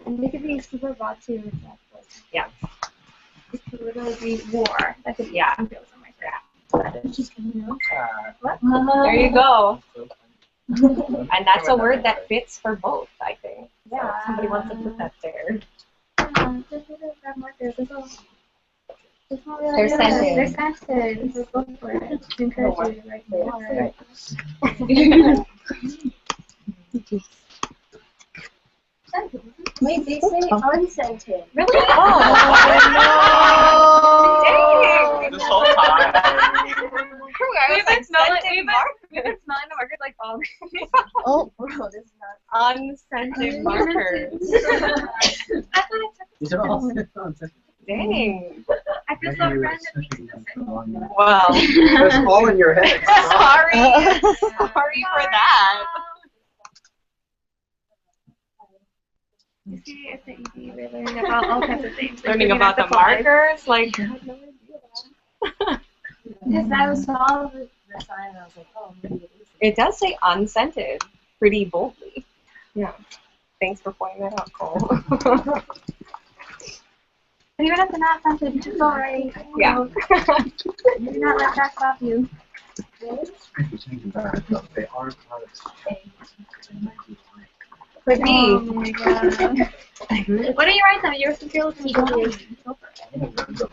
Speaker 18: And they could be super broad too.
Speaker 1: Yeah.
Speaker 18: It could literally be war. That could be imperialism right there.
Speaker 1: What? There you go. And that's a word that fits for both, I think. Yeah. So if somebody wants to put that there.
Speaker 18: Grab markers.
Speaker 1: They're scented.
Speaker 18: They're scented. So go for it. I encourage you to write more.
Speaker 13: Wait, they say unscented.
Speaker 1: Really?
Speaker 13: Oh,
Speaker 1: no! Dang!
Speaker 2: This whole time.
Speaker 5: We've been smelling the markers like all day.
Speaker 13: Oh, bro, this is not
Speaker 1: unscented markers.
Speaker 3: These are all unscented.
Speaker 1: Dang.
Speaker 18: I feel so random.
Speaker 1: Wow.
Speaker 6: It's all in your head.
Speaker 1: Sorry. Sorry for that.
Speaker 5: You see, it's the ED. We're learning about all kinds of things.
Speaker 1: Learning about the markers, like.
Speaker 13: Because I saw the sign and I was like, oh, maybe it is.
Speaker 1: It does say unscented pretty boldly. Yeah. Thanks for pointing that out, Cole.
Speaker 18: Even if they're not scented, it's alright.
Speaker 1: Yeah.
Speaker 18: Do not let that stop you.
Speaker 3: They are products.
Speaker 1: Could be.
Speaker 5: Oh my god. What do you write them? You're supposed to be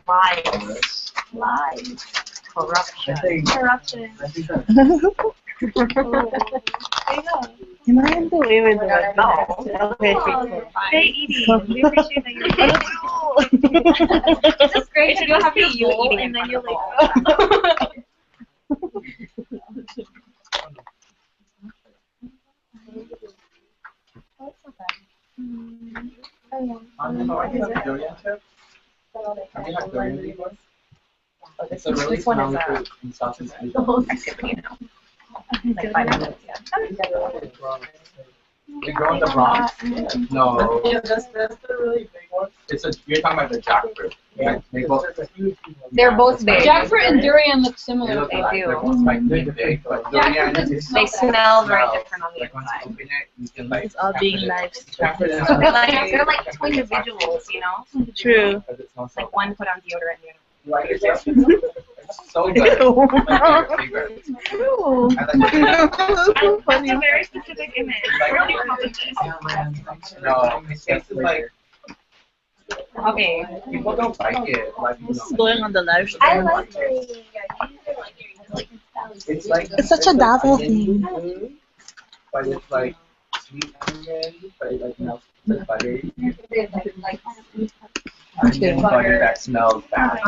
Speaker 1: Lies.
Speaker 5: lies.
Speaker 1: Corruption.
Speaker 5: Corruption.
Speaker 4: Am I in the way with the
Speaker 1: No.
Speaker 5: Say eating. We appreciate that you're eating. It's just great to
Speaker 1: You'll have
Speaker 5: see
Speaker 1: you eating
Speaker 5: and
Speaker 1: in
Speaker 5: then
Speaker 1: front
Speaker 5: you're
Speaker 1: of
Speaker 5: like,
Speaker 2: Have you had durian chips? Have you had durian before? It's a really smelly fruit in Southeast Asia.
Speaker 1: Like 5 minutes, yeah.
Speaker 2: They grow in the Bronx? No.
Speaker 6: Yeah, that's the really big one.
Speaker 2: You're talking about the jackfruit. Yeah.
Speaker 1: They're both big.
Speaker 14: Jackfruit and durian look similar.
Speaker 2: They look
Speaker 1: They
Speaker 2: alike.
Speaker 1: do.
Speaker 2: They're both like big, but durian is
Speaker 1: They smell very different on the
Speaker 2: like once
Speaker 1: inside.
Speaker 2: you open it, you can like.
Speaker 4: It's all being live.
Speaker 1: They're like two individuals, you know?
Speaker 4: True.
Speaker 1: Like one put on deodorant, the other.
Speaker 2: Like it's so good. My favorite.
Speaker 4: True.
Speaker 2: I like it.
Speaker 5: that's a very specific image. Where do you come with this?
Speaker 2: No, it's just like
Speaker 1: Okay.
Speaker 2: people don't like it. Like people
Speaker 4: This is
Speaker 2: don't
Speaker 4: going on the live stream.
Speaker 11: I like durian.
Speaker 2: It's like
Speaker 16: It's such a novel
Speaker 2: onion
Speaker 16: thing.
Speaker 2: food, but it's like sweet onion, but it like melts like buttery. Onion butter that smells bad.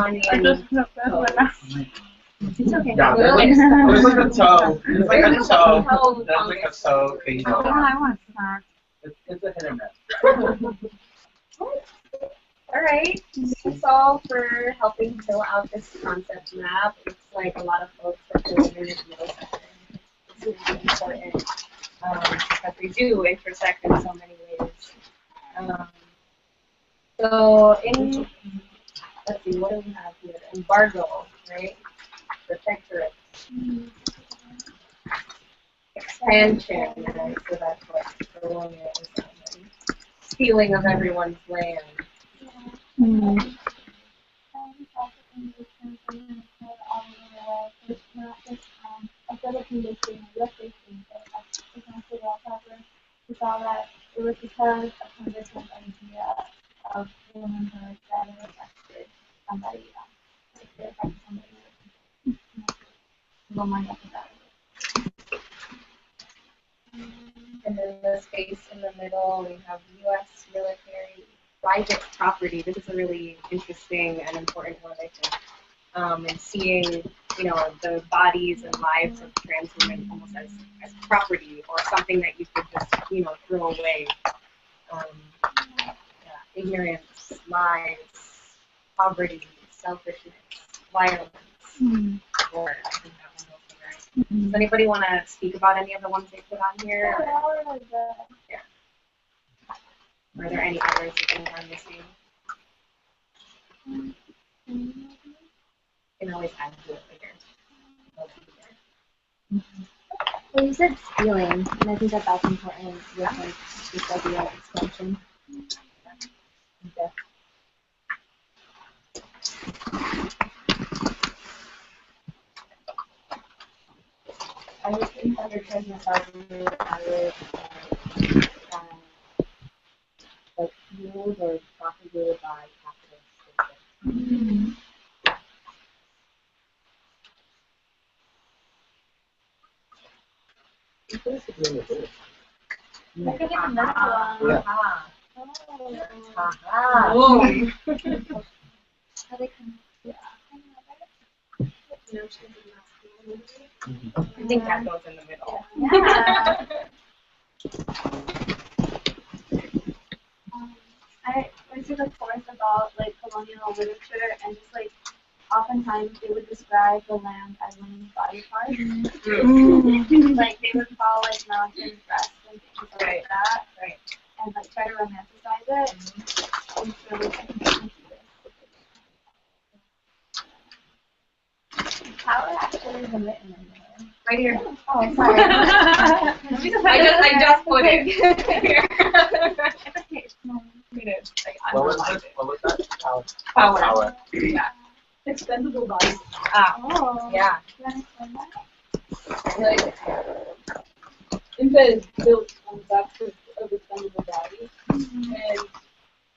Speaker 1: It's okay.
Speaker 2: Yeah, there's like a toe. There's like a toe. There's like a toe thing.
Speaker 1: I want snacks.
Speaker 2: It's a hit or miss.
Speaker 1: All right. Thanks all for helping fill out this concept map. It's like a lot of folks are filling in this middle section. It's really important because they do intersect in so many ways. So let's see, what do we have here? Embargo, right? Protectorate. Expansion, right? So that's what colonial is. Stealing of everyone's land.
Speaker 18: We saw that it was because of conditions idea of womanhood that it affected somebody else. It affected somebody else. Don't mind after that.
Speaker 1: And then the space in the middle, we have U.S. military private property. This is a really interesting and important one, I think. And seeing, the bodies and lives of trans women almost as property or something that you could just, throw away. Ignorance, lies, poverty, selfishness, violence, war. I think that one goes there. Does anybody want to speak about any of the ones they put on here? Yeah. Are there any others you think are missing? You can always add to it later.
Speaker 18: Well, you said stealing, and I think that that's important with like this idea of expansion.
Speaker 1: Okay. I would think under transmisogyny, I would like fueled or propagated by capitalist.
Speaker 18: Look at the next one. How they come, yeah.
Speaker 1: I think that goes in the middle.
Speaker 18: Yeah. I went to the course about like colonial literature and just like oftentimes they would describe the land as women's body parts. Like they would call like mountains breasts and things like that.
Speaker 1: Right.
Speaker 18: And like try to romanticize it. And so we can how actually is written in there?
Speaker 1: Right here.
Speaker 18: Oh, sorry.
Speaker 1: I just put it here.
Speaker 2: What was that?
Speaker 1: Power.
Speaker 2: Yeah.
Speaker 14: Expendable bodies.
Speaker 18: Oh.
Speaker 1: Yeah.
Speaker 18: Can I explain that?
Speaker 14: Like, Inca is built on the back of expendable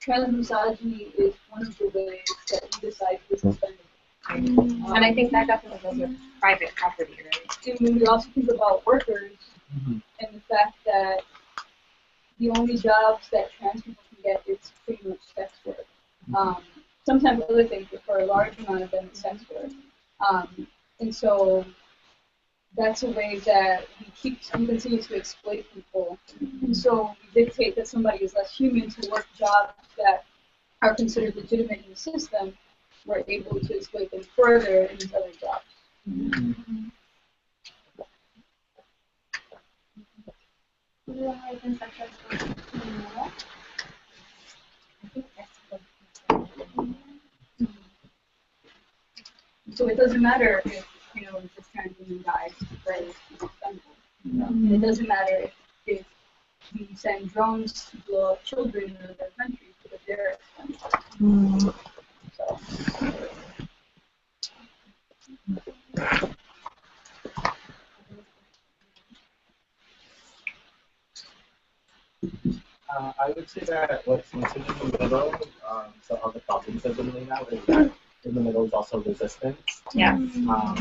Speaker 14: transmisogyny is one of the ways that we decide to suspend it.
Speaker 1: And I think that definitely goes with private property, right?
Speaker 14: And when we also think about workers and the fact that the only jobs that trans people can get is pretty much sex work. Sometimes other things, but for a large amount of them, it's sex work. And so that's a way that we continue to exploit people. And so we dictate that somebody is less human to work jobs that are considered legitimate in the system. We're able to exploit them further in these other jobs. So it doesn't matter if, this trans woman dies because it's expendable. It doesn't matter if we send drones to blow up children in other countries because they're expendable. So.
Speaker 2: I would say that what's missing in the middle, so all the problems have been laid out, is that in the middle is also resistance.
Speaker 1: Yeah.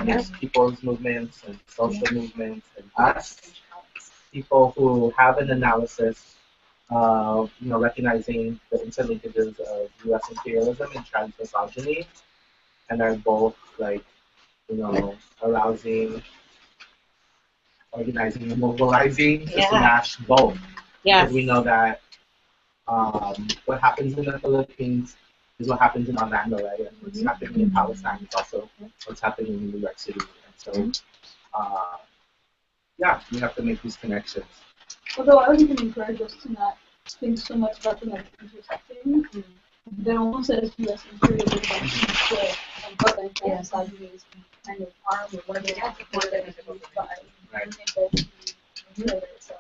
Speaker 2: There's people's movements and social movements and us, people who have an analysis, recognizing the interlinkages of U.S. imperialism and trans misogyny, and are both arousing, organizing, and mobilizing to smash both.
Speaker 1: Yes.
Speaker 2: Because we know that what happens in the Philippines is what happens in Orlando, right? And what's happening in Palestine is also what's happening in New York City. And so, we have to make these connections.
Speaker 14: Although I would even encourage us to not think so much about them as intersecting. Then almost as U.S. imperialism and brother and trans misogyny is kind of arm or one they have to put them as a by so.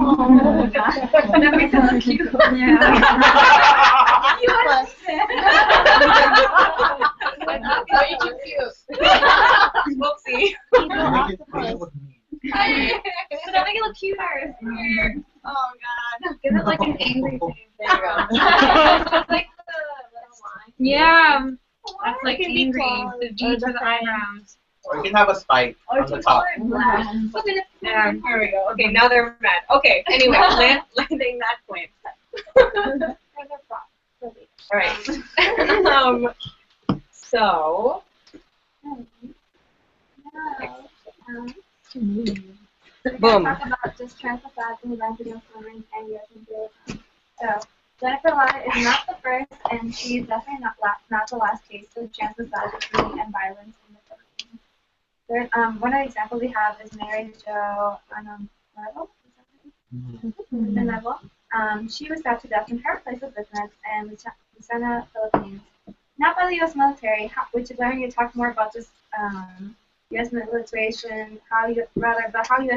Speaker 11: Oh, gosh. That makes it look cute. Yeah. You understand.
Speaker 1: You're too cute. Whoopsie.
Speaker 11: So that make it look cuter. Oh, God. Give it like an angry face. There you go. Just like the little line.
Speaker 8: Yeah. That's
Speaker 11: It
Speaker 8: like
Speaker 11: can be
Speaker 8: angry.
Speaker 11: claws
Speaker 8: The V to the eyebrows.
Speaker 2: Or you can have a spike
Speaker 11: Or
Speaker 2: on the top.
Speaker 11: Okay,
Speaker 1: Here we go. Okay, now they're mad. Okay, anyway, landing that point. All right. So. Boom.
Speaker 18: Talk about just trans misogyny, violence against women, and U.S. imperialism. So Jennifer Laude is not the first, and she's definitely not the last case of trans misogyny and violence in the Philippines. One of the examples we have is Mary Jo Neville. She was stabbed to death in her place of business in Lucena, Philippines. Not by the U.S. military, which is why we need to talk more about just U.S. militarization, how U.S.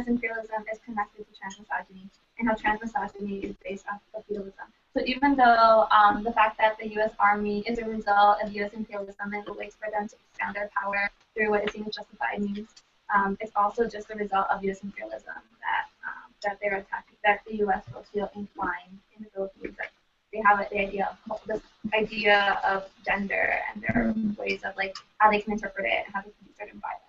Speaker 18: imperialism is connected to trans misogyny, and how trans misogyny is based off of feudalism. So even though the fact that the U.S. Army is a result of U.S. imperialism and the ways for them to expand their power through what is seen as justified means, it's also just a result of U.S. imperialism that they're attacking, that the U.S. will feel inclined in the Philippines. That they have this idea of gender and their ways of how they can interpret it and how they can do certain violence.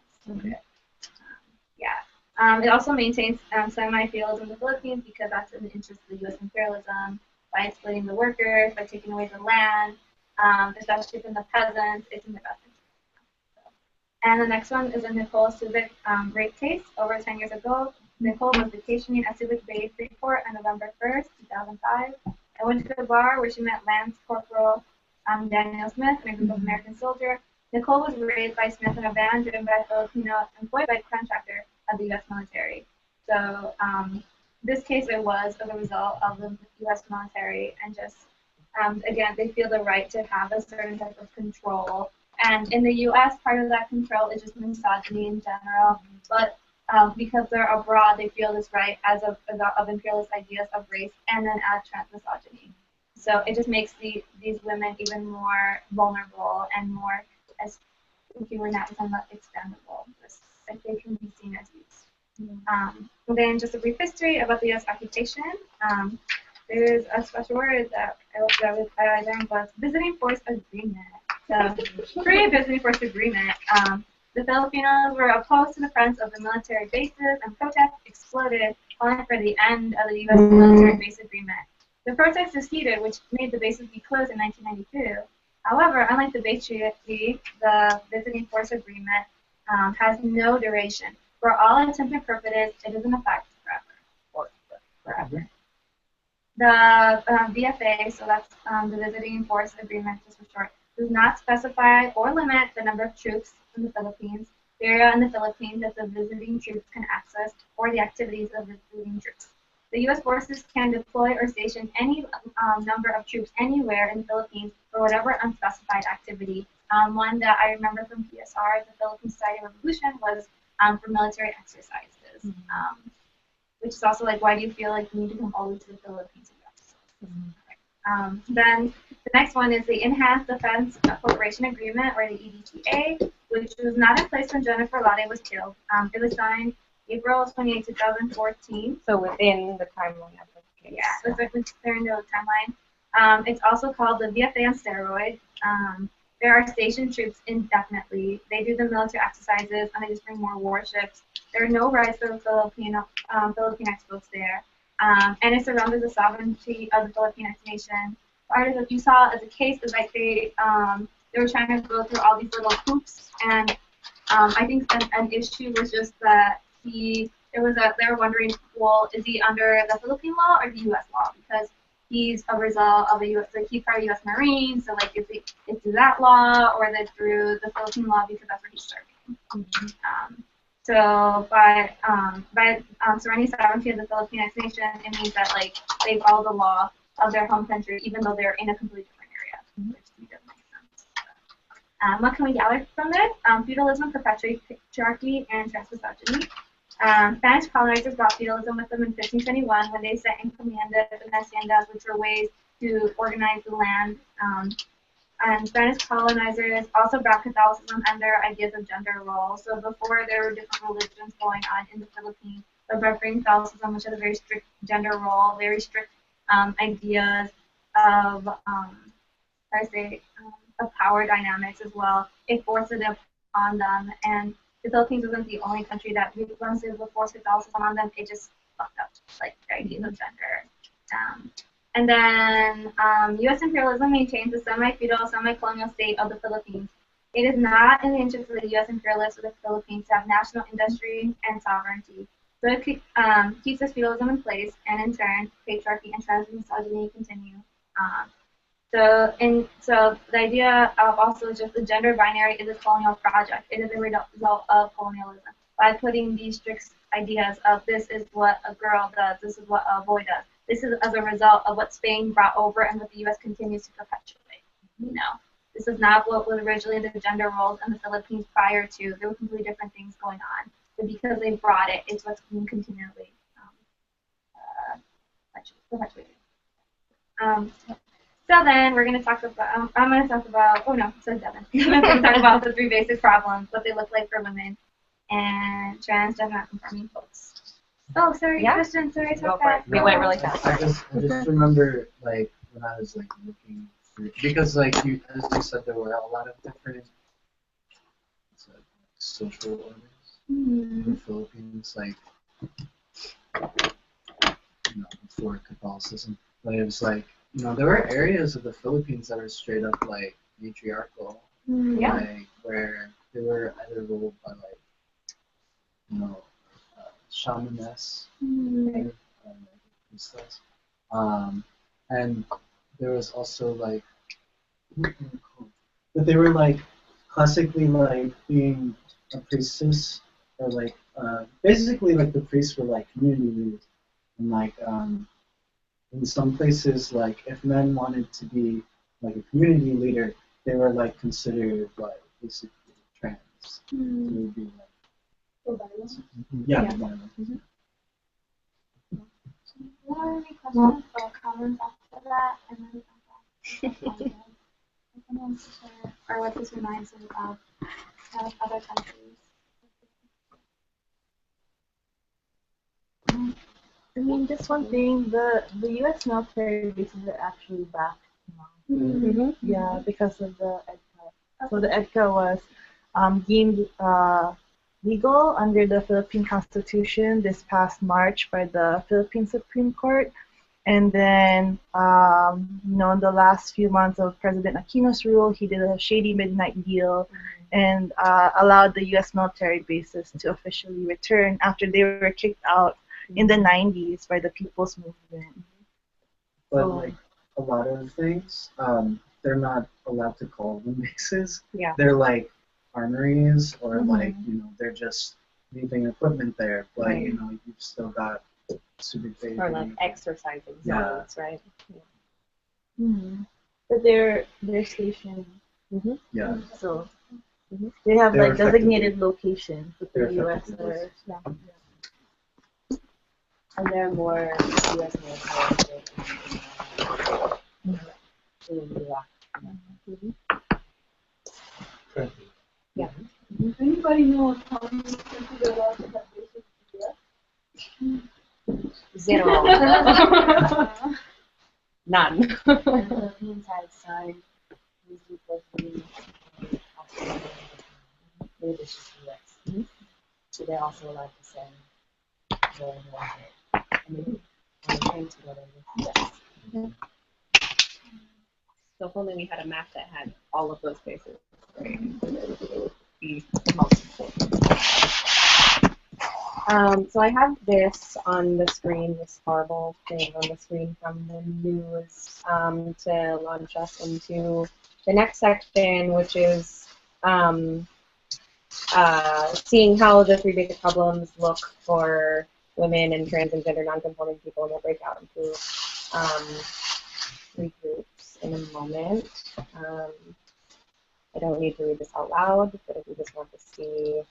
Speaker 18: It also maintains semi-fields in the Philippines because that's in the interest of the U.S. imperialism, by exploiting the workers, by taking away the land, especially from the peasants. It's in the best interest. And the next one is a Nicole Subic rape case over 10 years ago. Nicole was vacationing at Subic Bay Freeport on November 1st, 2005. I went to the bar where she met Lance Corporal Daniel Smith and a group of American soldiers. Nicole was raised by Smith in a van driven by a Filipino employed by a contractor of the U.S. military. So this case, it was as a result of the U.S. military and just, again, they feel the right to have a certain type of control. And in the U.S., part of that control is just misogyny in general. But because they're abroad, they feel this right of imperialist ideas of race and then add trans misogyny.
Speaker 19: So it just makes these women even more vulnerable and more, as if you were not somewhat expendable, just like they can be seen as used. And then just a brief history about the U.S. occupation. There's a special word that I learned was visiting force agreement. So pre-visiting force agreement, the Filipinos were opposed to the presence of the military bases, and protests exploded calling for the end of the U.S. military base agreement. The protests succeeded, which made the bases be closed in 1992. However, unlike the base treaty, the visiting force agreement has no duration. For all intents and purposes, it is in effect forever. The VFA, so that's the visiting force agreement, just for short, does not specify or limit the number of troops in the Philippines, the area in the Philippines that the visiting troops can access, or the activities of the visiting troops. The U.S. forces can deploy or station any number of troops anywhere in the Philippines for whatever unspecified activity. One that I remember from PSR, the Philippine Society of Revolution, was for military exercises, which is also like, why do you feel like you need to come all the way to the Philippines to do exercises? Then the next one is the Enhanced Defense Cooperation Agreement, or the EDCA, which was not in place when Jennifer Laude was killed. It was signed April 28, 2014.
Speaker 1: So within the timeline of the case.
Speaker 19: Yeah, it's like during the timeline. It's also called the VFA on steroids. There are stationed troops indefinitely. They do the military exercises, and they just bring more warships. There are no rights for the Philippine exports there. And it surrounds the sovereignty of the Philippine nation. Part of what you saw as a case is like they were trying to go through all these little hoops, and I think an issue was just that they were wondering, well, is he under the Philippine law or the U.S. law? Because he's a result of he's part of U.S. Marines, so like is it through that law or is it through the Philippine law because that's where he's serving? So by surrounding sovereignty of the Philippine nation, it means that like they follow the law of their home country even though they're in a completely different area, which to me doesn't make sense. What can we gather from this? Feudalism perpetuates patriarchy and transmisogyny. Spanish colonizers brought feudalism with them in 1521 when they set encomiendas and haciendas, which were ways to organize the land. And Spanish colonizers also brought Catholicism and their ideas of gender roles. So before there were different religions going on in the Philippines, but by bringing Catholicism, which has a very strict gender role, very strict ideas of of power dynamics as well, it forced it upon them. And the Philippines wasn't the only country that once it was forced Catholicism on them, it just fucked up like their ideas of gender. And then U.S. imperialism maintains the semi-feudal, semi-colonial state of the Philippines. It is not in the interest of the U.S. imperialists or the Philippines to have national industry and sovereignty. So it keeps this feudalism in place, and in turn, patriarchy and transmisogyny continue. So the idea of also just the gender binary is a colonial project. It is a result of colonialism. By putting these strict ideas of this is what a girl does, this is what a boy does. This is as a result of what Spain brought over and what the U.S. continues to perpetuate. This is not what was originally the gender roles in the Philippines prior to. There were completely different things going on. But because they brought it, it's what's being continually perpetuated. So then we're going to talk about, I'm going to talk about, oh no, it says Devin. I'm going to talk about the 3 basic problems, what they look like for women and transgender non-conforming folks. Oh, sorry, Christian, sorry I took that.
Speaker 1: We went really fast.
Speaker 3: I just remember, like, when I was, like, looking through, because, like, as you said, there were a lot of different social orders in the Philippines, like, before Catholicism. But it was, like, there were areas of the Philippines that were straight up, like, matriarchal, like, where they were either ruled by, like, shamaness, priestess. And there was also like, but they were like classically like being a priestess, or like basically like the priests were like community leaders, and like in some places like if men wanted to be like a community leader, they were like considered like basically trans. They would be like. Yeah.
Speaker 19: Any questions or comments after that? And then what this reminds me of other countries.
Speaker 4: I mean, just one thing, the U.S. military bases are actually back now.
Speaker 1: Mm-hmm.
Speaker 4: Yeah, because of the EDCA. So the EDCA was deemed legal under the Philippine Constitution this past March by the Philippine Supreme Court. And then, in the last few months of President Aquino's rule, he did a shady midnight deal and allowed the U.S. military bases to officially return after they were kicked out in the 90s by the People's Movement.
Speaker 3: But like a lot of things, they're not allowed to call them bases.
Speaker 1: Yeah.
Speaker 3: They're like armories or like, they're just leaving equipment there, but
Speaker 1: Right.
Speaker 3: You've still got supervision.
Speaker 1: Or like exercising zones, right?
Speaker 4: But they're stationed.
Speaker 3: Yeah.
Speaker 4: So they have
Speaker 3: They're
Speaker 4: like designated locations with
Speaker 3: they're
Speaker 4: the U.S.
Speaker 3: effectively-
Speaker 13: And there are more U.S. military in Iraq.
Speaker 1: Yeah.
Speaker 14: Does anybody know how many countries are allowed to have bases in the US?
Speaker 1: Zero. None.
Speaker 13: The Philippines had signed these reports in maybe it's just the U.S. So they're also allowed to send their military. I mean, on the train to go to the U.S.
Speaker 1: So if only we had a map that had all of those places, right? It would be the most important. So I have this on the screen, this horrible thing on the screen from the news to launch us into the next section, which is seeing how the 3 basic problems look for women and trans and gender nonconforming people, and we'll break out into 3 groups in a moment. I don't need to read this out loud, but if you just want to see,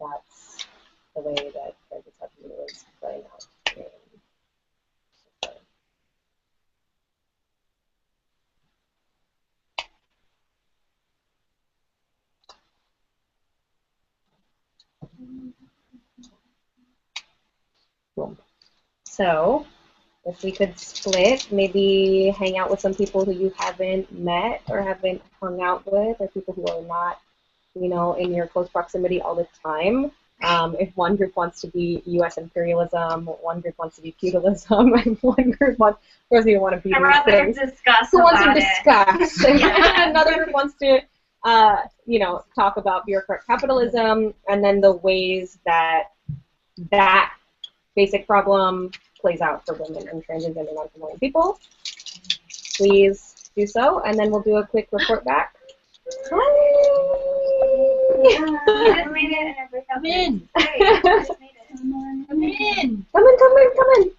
Speaker 1: that's the way that trans misogyny is playing out. Boom. So, if we could split, maybe hang out with some people who you haven't met or haven't hung out with, or people who are not, in your close proximity all the time. If one group wants to be U.S. imperialism, one group wants to be feudalism, and one group wants, of course, you want to be
Speaker 19: I'd
Speaker 1: these
Speaker 19: rather
Speaker 1: things.
Speaker 19: discuss
Speaker 1: Who wants to
Speaker 19: about it.
Speaker 1: discuss?
Speaker 19: Yeah.
Speaker 1: Another group wants to, talk about bureaucratic capitalism, and then the ways that that basic problem plays out for women and trans and gender nonconforming people. Please do so, and then we'll do a quick report back.
Speaker 19: You just made it and everybody
Speaker 4: Come in.
Speaker 19: You just made it.
Speaker 4: Come in.
Speaker 1: Come in.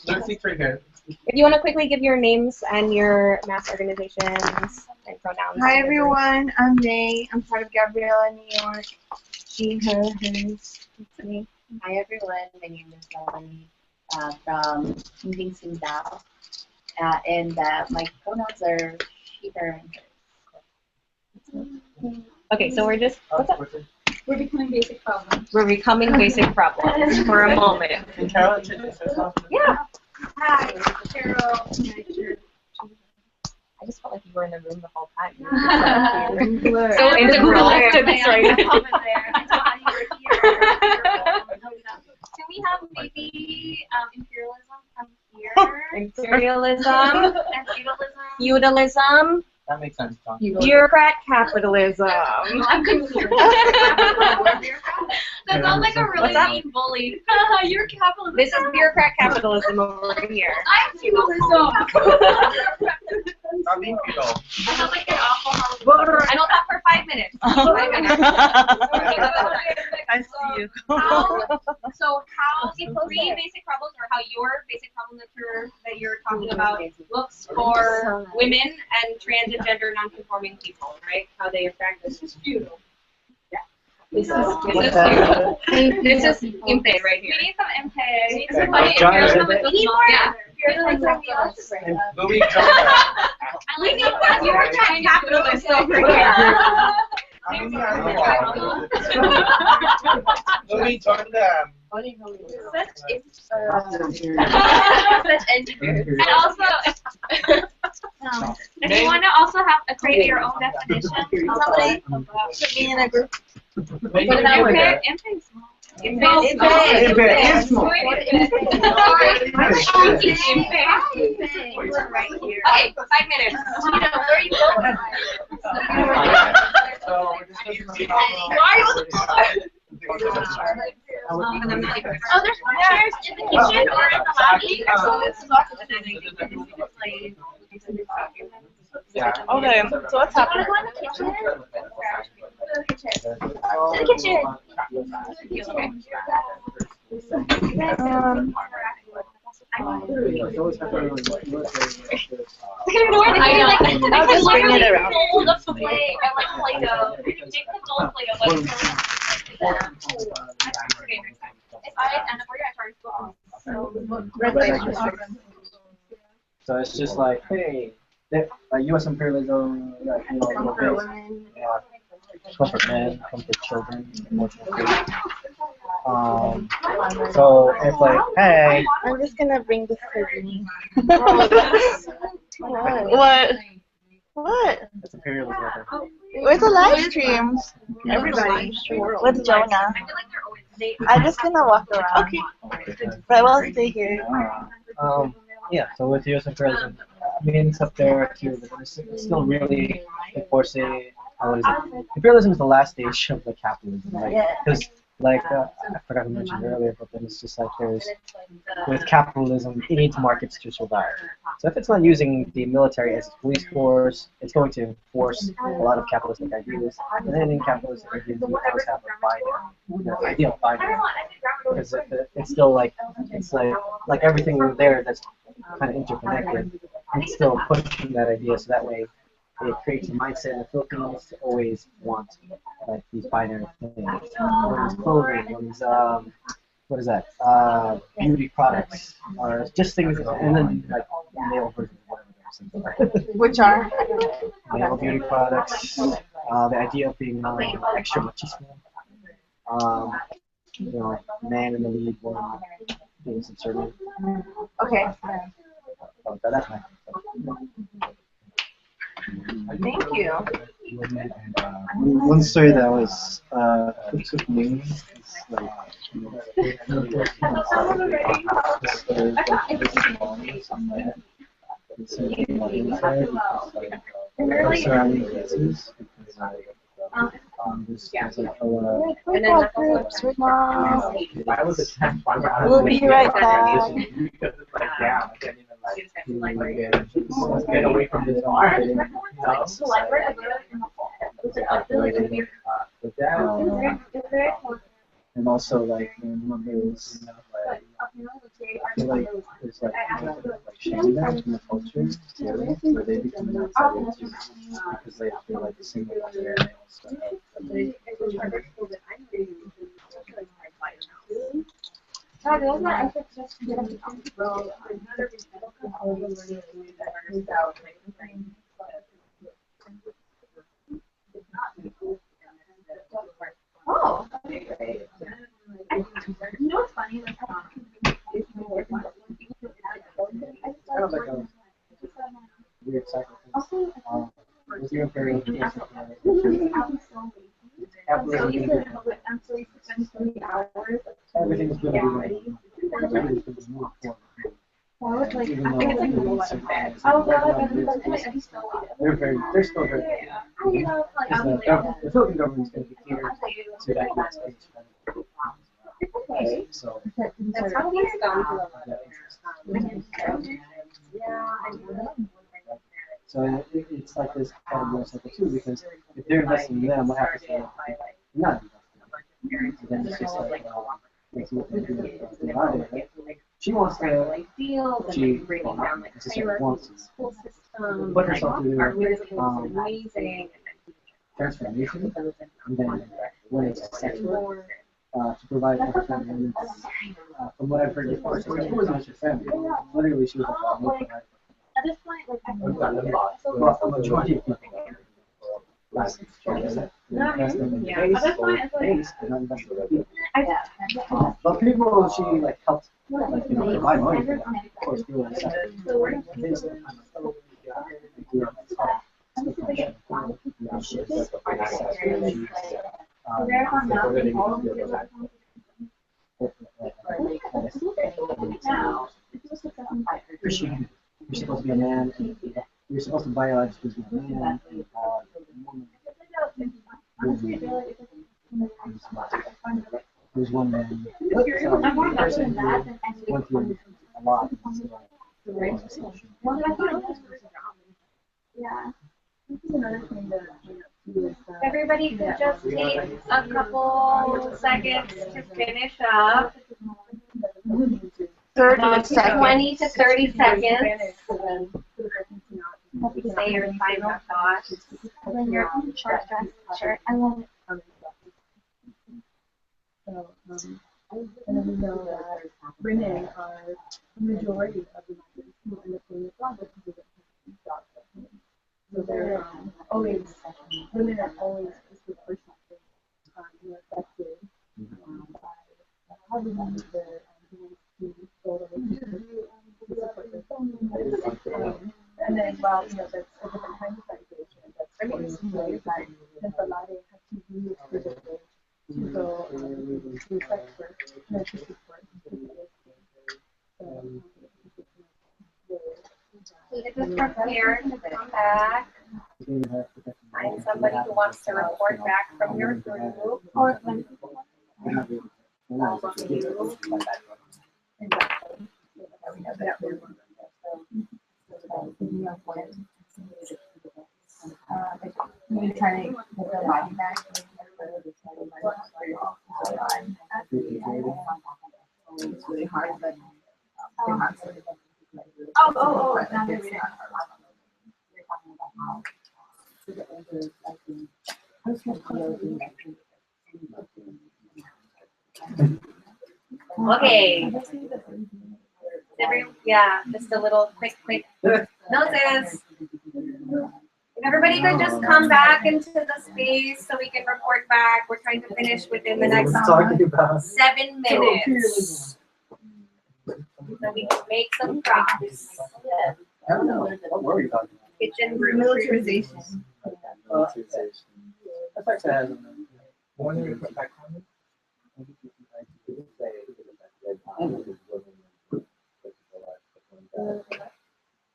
Speaker 2: Let's see right here.
Speaker 1: If you want to quickly give your names and your mass organizations and pronouns.
Speaker 20: Hi everyone, I'm May. I'm part of Gabriella, New York. She, her, hers. It's me.
Speaker 13: Hi everyone, my name is Melanie from Moving Sindao. And my pronouns are she, her, and hers.
Speaker 1: Okay, so we're just, what's up?
Speaker 14: We're becoming basic problems.
Speaker 1: We're becoming basic problems for a moment.
Speaker 2: Can Carol introduce herself?
Speaker 1: Yeah.
Speaker 14: Hi, Carol.
Speaker 1: I just felt like you were in the room the whole time.
Speaker 14: Blur.
Speaker 1: So integral to this right now.
Speaker 19: Over there. I thought you were here. Can we have maybe imperialism come here?
Speaker 1: Imperialism,
Speaker 19: And
Speaker 1: feudalism,
Speaker 2: That makes sense, John.
Speaker 1: bureaucrat capitalism.
Speaker 19: I'm confused. That sounds like a really mean bully. You're capitalism.
Speaker 1: This is bureaucrat capitalism over here.
Speaker 19: I'm feudalism.
Speaker 2: Stop being feudal.
Speaker 19: I sound like an awful horrible.
Speaker 1: I know that for 5 minutes. 5 minutes.
Speaker 4: I see you.
Speaker 1: So how the 3 basic problems, or how your basic problem that you're talking about looks for women and trans and gender nonconforming people, right? How they affect this is feudal. Yeah. This is feudal. This is impe right here.
Speaker 19: We need some MP.
Speaker 2: John, is it-
Speaker 19: We need more. Yeah.
Speaker 2: Louis Turner.
Speaker 7: We need that. You were trying capitalist over here.
Speaker 2: Louis Turner.
Speaker 7: Such engineers. And also, if you want to also have create your own definition, somebody put me in a group.
Speaker 3: Imperialismo.
Speaker 7: Okay, 5 minutes. Where are you going? Oh, there's chairs in the kitchen or in the lobby.
Speaker 4: Okay, so what's happening?
Speaker 7: In the kitchen.
Speaker 4: I'll just bring it around.
Speaker 7: Mold of clay. I like Play-Doh. You can make the gold Play-Doh, but if I end up where I charge
Speaker 6: So it's just like, hey, U.S. imperialism, you know, a little bit, come for men, come for children, emotional freedom. So it's like, hey.
Speaker 4: I'm just gonna bring this with me.
Speaker 6: What?
Speaker 4: What?
Speaker 6: It's imperialism.
Speaker 4: Where's the live stream?
Speaker 7: Everybody.
Speaker 4: With Jonah. I'm just gonna walk around. Okay. But I will stay here.
Speaker 6: Yeah, so with U.S. imperialism, means up there too, but it's still really enforcing, what is it? Imperialism is the last stage of the capitalism, right? Because, like, I forgot to mention earlier, but then it's just like with capitalism, it needs markets to survive. So if it's not using the military as its police force, it's going to enforce a lot of capitalistic ideas. And then in capitalistic ideas, you always have a binary, ideal binary. Because it's still like, it's like everything there that's kind of interconnected, it's still pushing that idea, so that way it creates a mindset in the Philippines to always want like these binary things. Whether it's clothing, whether it's what is that? Beauty products, or just things, and then like male versions of whatever.
Speaker 4: Which are?
Speaker 6: Male beauty products. The idea of being extra machismo. You know, man in the lead, woman being subservient.
Speaker 4: Okay.
Speaker 6: Oh, that's my.
Speaker 4: Thank you.
Speaker 3: One story that was took me is like surrounding places because
Speaker 4: We'll be right back.
Speaker 2: Get away from this environment.
Speaker 3: And also like when there's I feel like there's like shaming them in the culture too, where they become outside too because they feel like the same way they're male stuff.
Speaker 7: Oh, great. You know what's funny? Like,
Speaker 6: Kind of like a weird cycle. With your imperialism, everything's going to be they're still very the Philippine government is going to be catered to that next stage. So
Speaker 7: that's how he's done.
Speaker 6: So it's like this kind of cycle too, because if they're investing in them, what happens to them? Not investing. So then it's just like makes what they do right? She wants to wants to put herself through transformation, and then when it's sexual, to provide extra evidence. From what I've heard before, so she wasn't just your family. Literally, she was like, "Oh, look at
Speaker 19: At this point, like, I feel
Speaker 6: well, the majority of people.
Speaker 19: Yeah. At this point,
Speaker 6: But people she like helped, like provide money for them. Of course, people like that. Christianity. You're supposed to be a man. You're supposed to biologically be a man. There's one man. Person who went through a lot.
Speaker 19: yeah. Everybody could just take a couple seconds to finish up. 20 to 30 seconds. Say your final thoughts. When you're short dress shirt. I love it.
Speaker 15: So, and then we know that women are the majority of the migrants who end up doing the job because of the jobs at home. So they're always, women are always disproportionately affected by having their to go to support their families. And then, well, you know, that's a different kind of segregation. That's really that Jennifer Laude had to use privilege to go to sex work, narcissistic work.
Speaker 19: So you just prepare to come back. Find somebody who wants to report back from your group. Or when
Speaker 9: Maybe trying to get their body back. It's really hard, but
Speaker 19: now they're really okay. Yeah, just a little quick notice. If everybody could just come back into the space so we can report back. We're trying to finish within the next 7 minutes. So we can make some props.
Speaker 6: I don't know. What were you talking about?
Speaker 19: Kitchen group.
Speaker 15: Militarization.
Speaker 6: That's actually has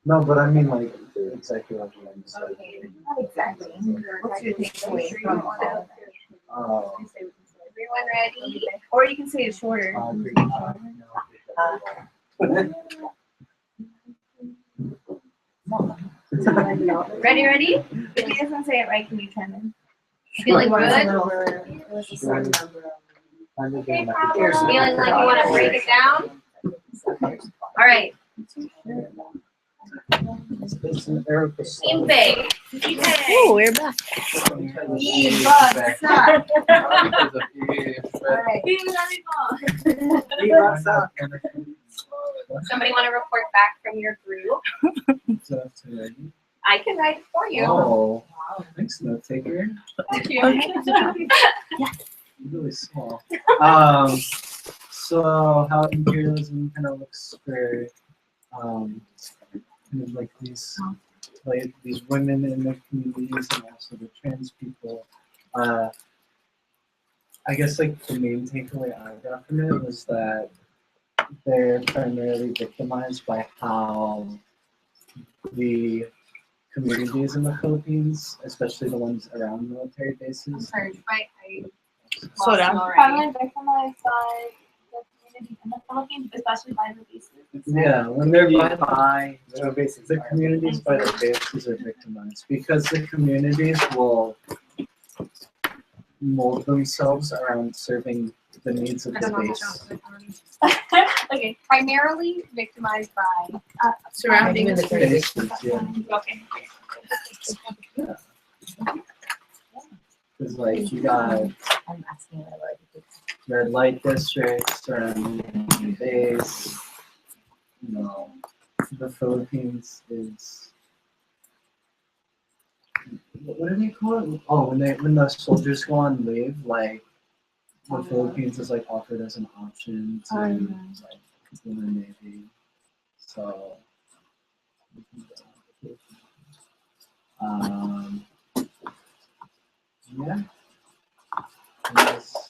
Speaker 6: No, but I mean like exactly what you mean.
Speaker 19: Not exactly. What's your takeaway from that? Everyone ready?
Speaker 15: Or you can say it shorter.
Speaker 19: Ready?
Speaker 15: If he doesn't say it right, can you try to?
Speaker 19: Feeling good? Okay, feeling like you want to break it down? All right. Impe.
Speaker 4: Oh, we're back.
Speaker 19: Somebody want to report back from your group? I can write it for you.
Speaker 6: Oh, wow. Thanks, note taker.
Speaker 19: Thank you.
Speaker 6: Really small. So how imperialism kind of looks for kind of like these women in the communities and also the trans people. I guess like the main takeaway I got from it was that they're primarily victimized by how the communities in the Philippines, especially the ones around military bases.
Speaker 5: Primarily victimized by the community in the Philippines, especially by the bases.
Speaker 6: Yeah, when they're by the bases, the communities by the bases are victimized because the communities will mold themselves around serving the needs of the base.
Speaker 19: Okay, primarily victimized by
Speaker 15: surrounding
Speaker 6: bases, yeah.
Speaker 19: Okay.
Speaker 6: Because like you got
Speaker 3: red light districts surrounding the base. You know, the Philippines is, what do they call it? Oh, when the soldiers go on leave, like the Philippines is like offered as an option to like join the Navy. So yeah. Yes.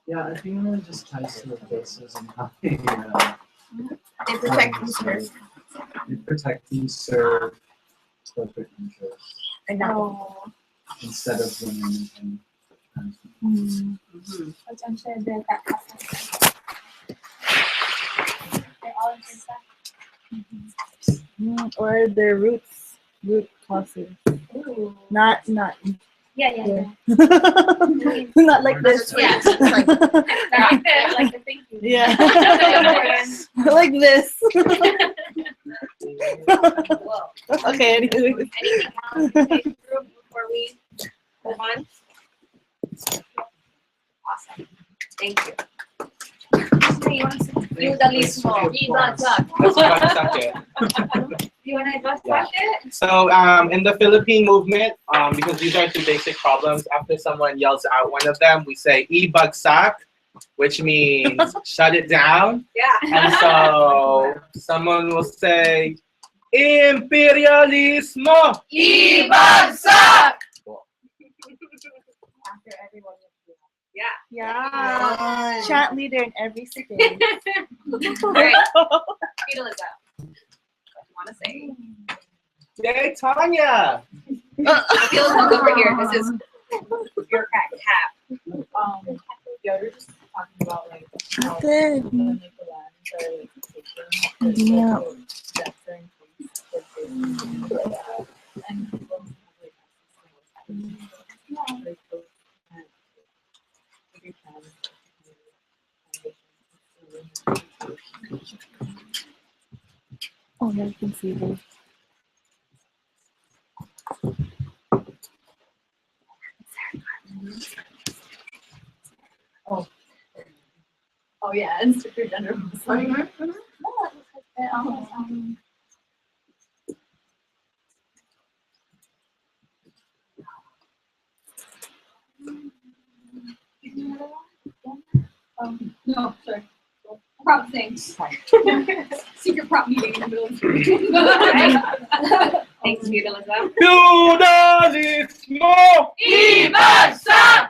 Speaker 3: Yeah, I think it really just ties to the bases and how they
Speaker 1: protect and serve.
Speaker 3: They protect and serve corporate interests
Speaker 1: I know.
Speaker 3: instead of women and trans people.
Speaker 13: I'm sure that process. They're all in
Speaker 4: Or their root causes. Not
Speaker 13: Yeah.
Speaker 4: not like this.
Speaker 13: Yeah, it's like the thank you.
Speaker 4: Yeah. Like this. Okay, anyways.
Speaker 1: Anything else before we move on? Awesome. Thank you.
Speaker 2: Feudalismo.
Speaker 1: You got that.
Speaker 2: Let's backtrack it.
Speaker 1: You want to backtrack it?
Speaker 2: So in the Philippine movement, because these are two basic problems, after someone yells out one of them, we say ibagsak, which means shut it down.
Speaker 1: Yeah.
Speaker 2: And so someone will say imperialismo.
Speaker 1: Ibagsak. After everyone. Yeah.
Speaker 4: Yeah. Chant leader in every space.
Speaker 1: All right. Feudalism. What do you want to say?
Speaker 2: Yay, Tanya.
Speaker 1: Feudalism over here. This is bureaucrat cap.
Speaker 21: Yeah, we're just talking about like how
Speaker 4: Good.
Speaker 21: like the land are like taken,
Speaker 4: Yeah.
Speaker 21: deaths are increased, and people have like access to what's happening. Like, those, every time,
Speaker 4: Oh, yeah, I can see them.
Speaker 21: oh yeah, and super general. Sorry.
Speaker 14: No, sorry. Prop things. Secret prop meeting in the middle of the street.
Speaker 1: Thanks, feudalism.
Speaker 2: Feudalismo.
Speaker 1: Ibagsak.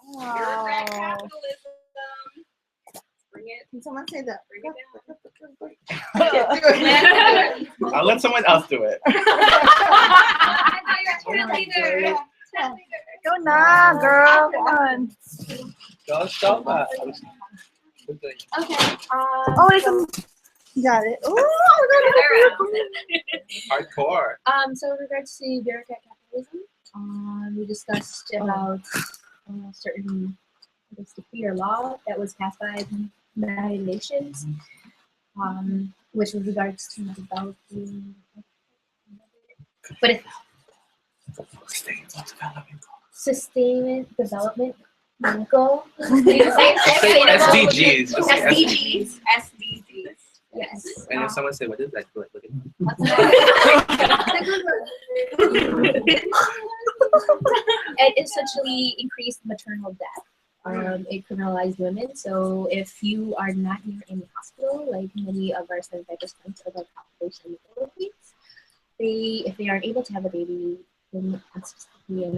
Speaker 4: Wow.
Speaker 1: Capitalism. Bring it.
Speaker 4: Can someone say that?
Speaker 1: Bring it down.
Speaker 2: I'll let someone else do it.
Speaker 1: I thought you were chant leader.
Speaker 4: Go now, girl. Come on.
Speaker 2: Don't stop that.
Speaker 13: Okay.
Speaker 4: Oh, it's you got it. Oh,
Speaker 2: Hardcore.
Speaker 13: So in regards to bureaucrat capitalism, we discussed about certain decree or law that was passed by the United Nations, which with regards to developing, but it's sustainable development goal.
Speaker 2: SDGs.
Speaker 1: SDGs.
Speaker 13: Yes.
Speaker 2: And if someone say, what is that? Look at
Speaker 13: It essentially increased maternal death. It criminalized women. So if you are not near any hospital, like many of our 75% of our population in the Philippines, if they aren't able to have a baby in the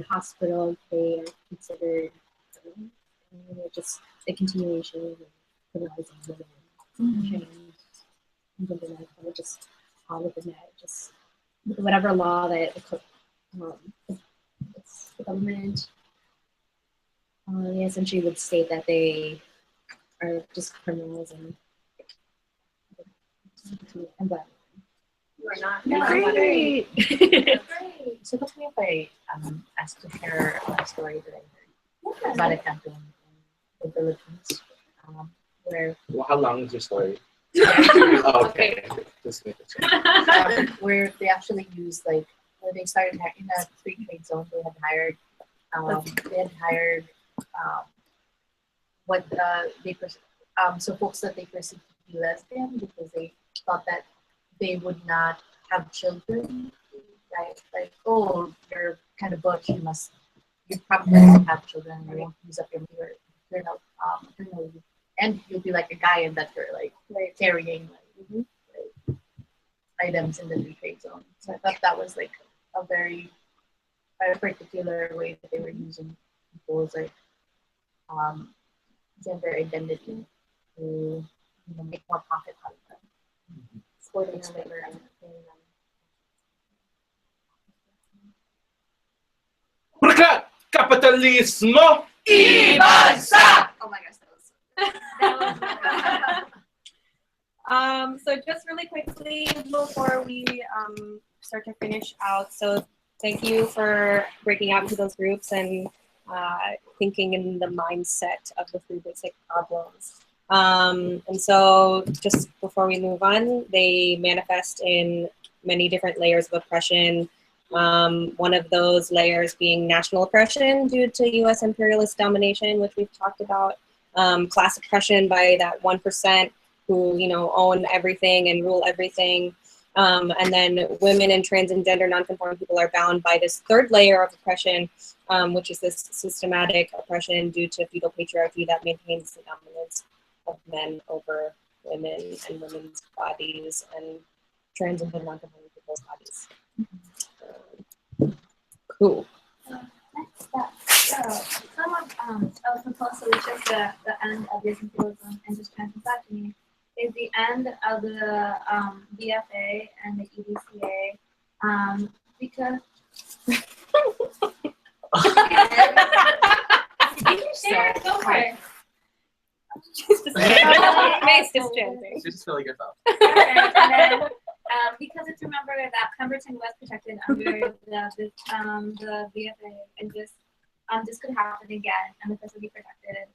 Speaker 13: hospital, they are considered just a continuation of criminalizing women. And just all within that, just whatever law that the government essentially would state that they are just criminals and violent.
Speaker 1: You are not.
Speaker 4: Great.
Speaker 21: So tell me if I asked to share a story that I heard about a campaign in the Philippines, where
Speaker 2: well, how long is your story? Oh, okay. Just make it short.
Speaker 21: where they actually used like where they started in a free trade zone. They had hired what so folks that they perceived to be lesbian because they thought that they would not have children, right? Like, oh, you're kind of butch, you probably won't have children, you won't use up your maternal leave, and you'll be like a guy in that you're like carrying like items in the free trade zone. So I thought that was like a very particular way that they were using people's like gender identity to make more profit out of them, exploiting their labor and paying them.
Speaker 2: Kapitalismo!
Speaker 1: Ibansa!
Speaker 21: Oh my gosh, that was
Speaker 1: So just really quickly before we start to finish out, so thank you for breaking out into those groups and thinking in the mindset of the 3 basic problems. And so just before we move on, they manifest in many different layers of oppression. One of those layers being national oppression due to U.S. imperialist domination, which we've talked about, class oppression by that 1% who, own everything and rule everything. And then women and trans and gender nonconforming people are bound by this 3rd layer of oppression, which is this systematic oppression due to feudal patriarchy that maintains the dominance of men over women and women's bodies and trans and gender nonconforming people's bodies. Cool.
Speaker 5: Next up, so some of proposed solutions to the end of this imperialism and just trans misogyny is the end of the BFA and the EDCA because you can share, go for it.
Speaker 1: She's just chanting.
Speaker 2: She's just feeling herself.
Speaker 5: And then because it's remember that Pemberton was protected under the BFA and this could happen again and the first would be protected.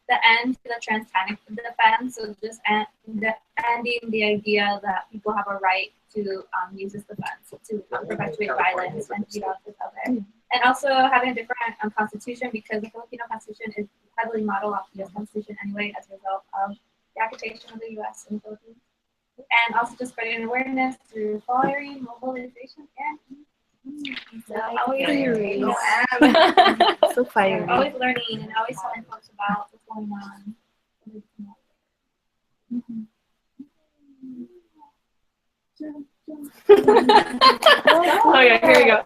Speaker 5: The end to the trans panic defense, so just ending the idea that people have a right to use this defense to perpetuate violence and feed off each other. And also having a different constitution because the Filipino constitution is heavily modeled off the U.S. constitution anyway as a result of the occupation of the U.S. in the Philippines. And also just spreading awareness through flyering, mobilization, and
Speaker 4: So fiery.
Speaker 5: always learning and always telling folks about what's going on.
Speaker 1: Okay, here we go.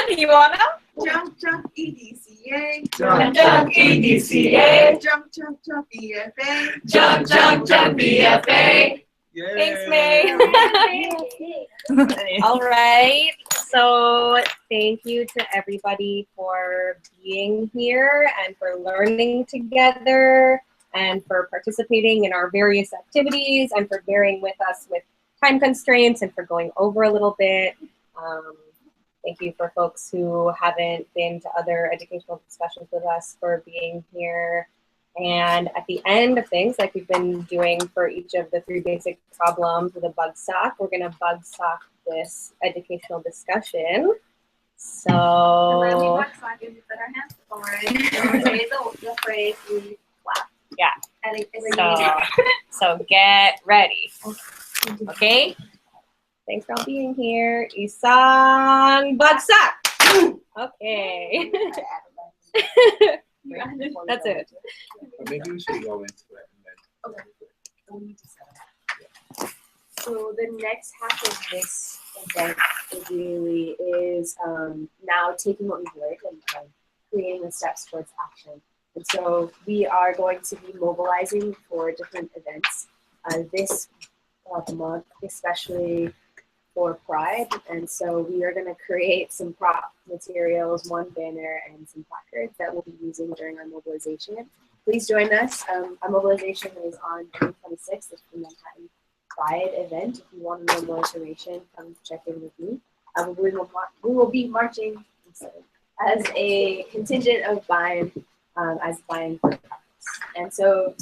Speaker 1: You wanna?
Speaker 10: Jump, jump, EDCA.
Speaker 1: Jump, jump, EDCA.
Speaker 10: Jump, jump, jump, BFA.
Speaker 1: Jump, jump, jump, BFA. Thanks, May. All right. So thank you to everybody for being here and for learning together and for participating in our various activities and for bearing with us with time constraints and for going over a little bit. Thank you for folks who haven't been to other educational discussions with us for being here. And at the end of things, like we've been doing for each of the 3 basic problems with a bug sock, we're going to bug sock this educational discussion. So,
Speaker 5: Bug sock is we put our hands forward and say the phrase we clap.
Speaker 1: Yeah. So get ready. Okay? Thanks for all being here. Isang bug sock. Okay. That's it.
Speaker 2: Maybe we should go into it.
Speaker 13: Okay. So the next half of this event really is now taking what we've learned and creating the steps towards action. And so we are going to be mobilizing for different events this month, especially for Pride. And so we are going to create some prop materials, 1 banner, and some placards that we'll be using during our mobilization. Please join us. Our mobilization is on June 26th. It's the Manhattan Pride event. If you want to know more information, come check in with me. We will be marching as a contingent of BAYAN, as BAYAN for Caucus. And so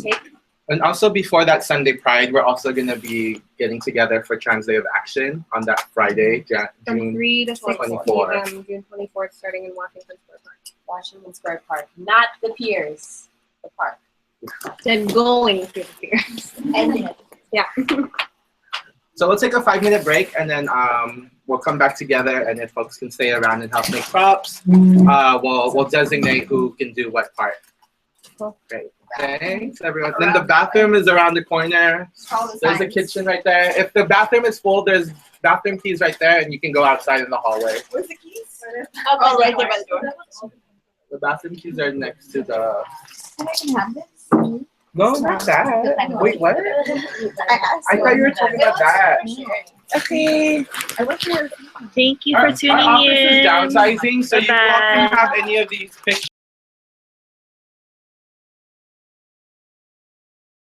Speaker 2: And also before that Sunday Pride, we're also going to be getting together for Trans Day of Action on that Friday,
Speaker 1: From
Speaker 2: June
Speaker 1: 3 to 6
Speaker 2: 24.
Speaker 1: June 24th, starting in Washington Square Park.
Speaker 13: Washington Square Park, not the piers, the park.
Speaker 1: They're going through the fingers.
Speaker 13: And
Speaker 1: yeah.
Speaker 2: So we'll take a 5-minute break and then we'll come back together, and if folks can stay around and help make props, we'll designate who can do what part. Great. Thanks, everyone. Then the bathroom is around the corner. There's a kitchen right there. If the bathroom is full, there's bathroom keys right there, and you can go outside in the hallway.
Speaker 10: Where's the keys?
Speaker 13: oh, right there by the door.
Speaker 2: The bathroom keys are next to the...
Speaker 13: Can I even have this?
Speaker 2: No, not that. Wait, what? I thought you were talking about that.
Speaker 4: Okay. Thank you
Speaker 2: Our
Speaker 4: for tuning
Speaker 2: office
Speaker 4: in.
Speaker 2: is downsizing, so you all can have any of these pictures.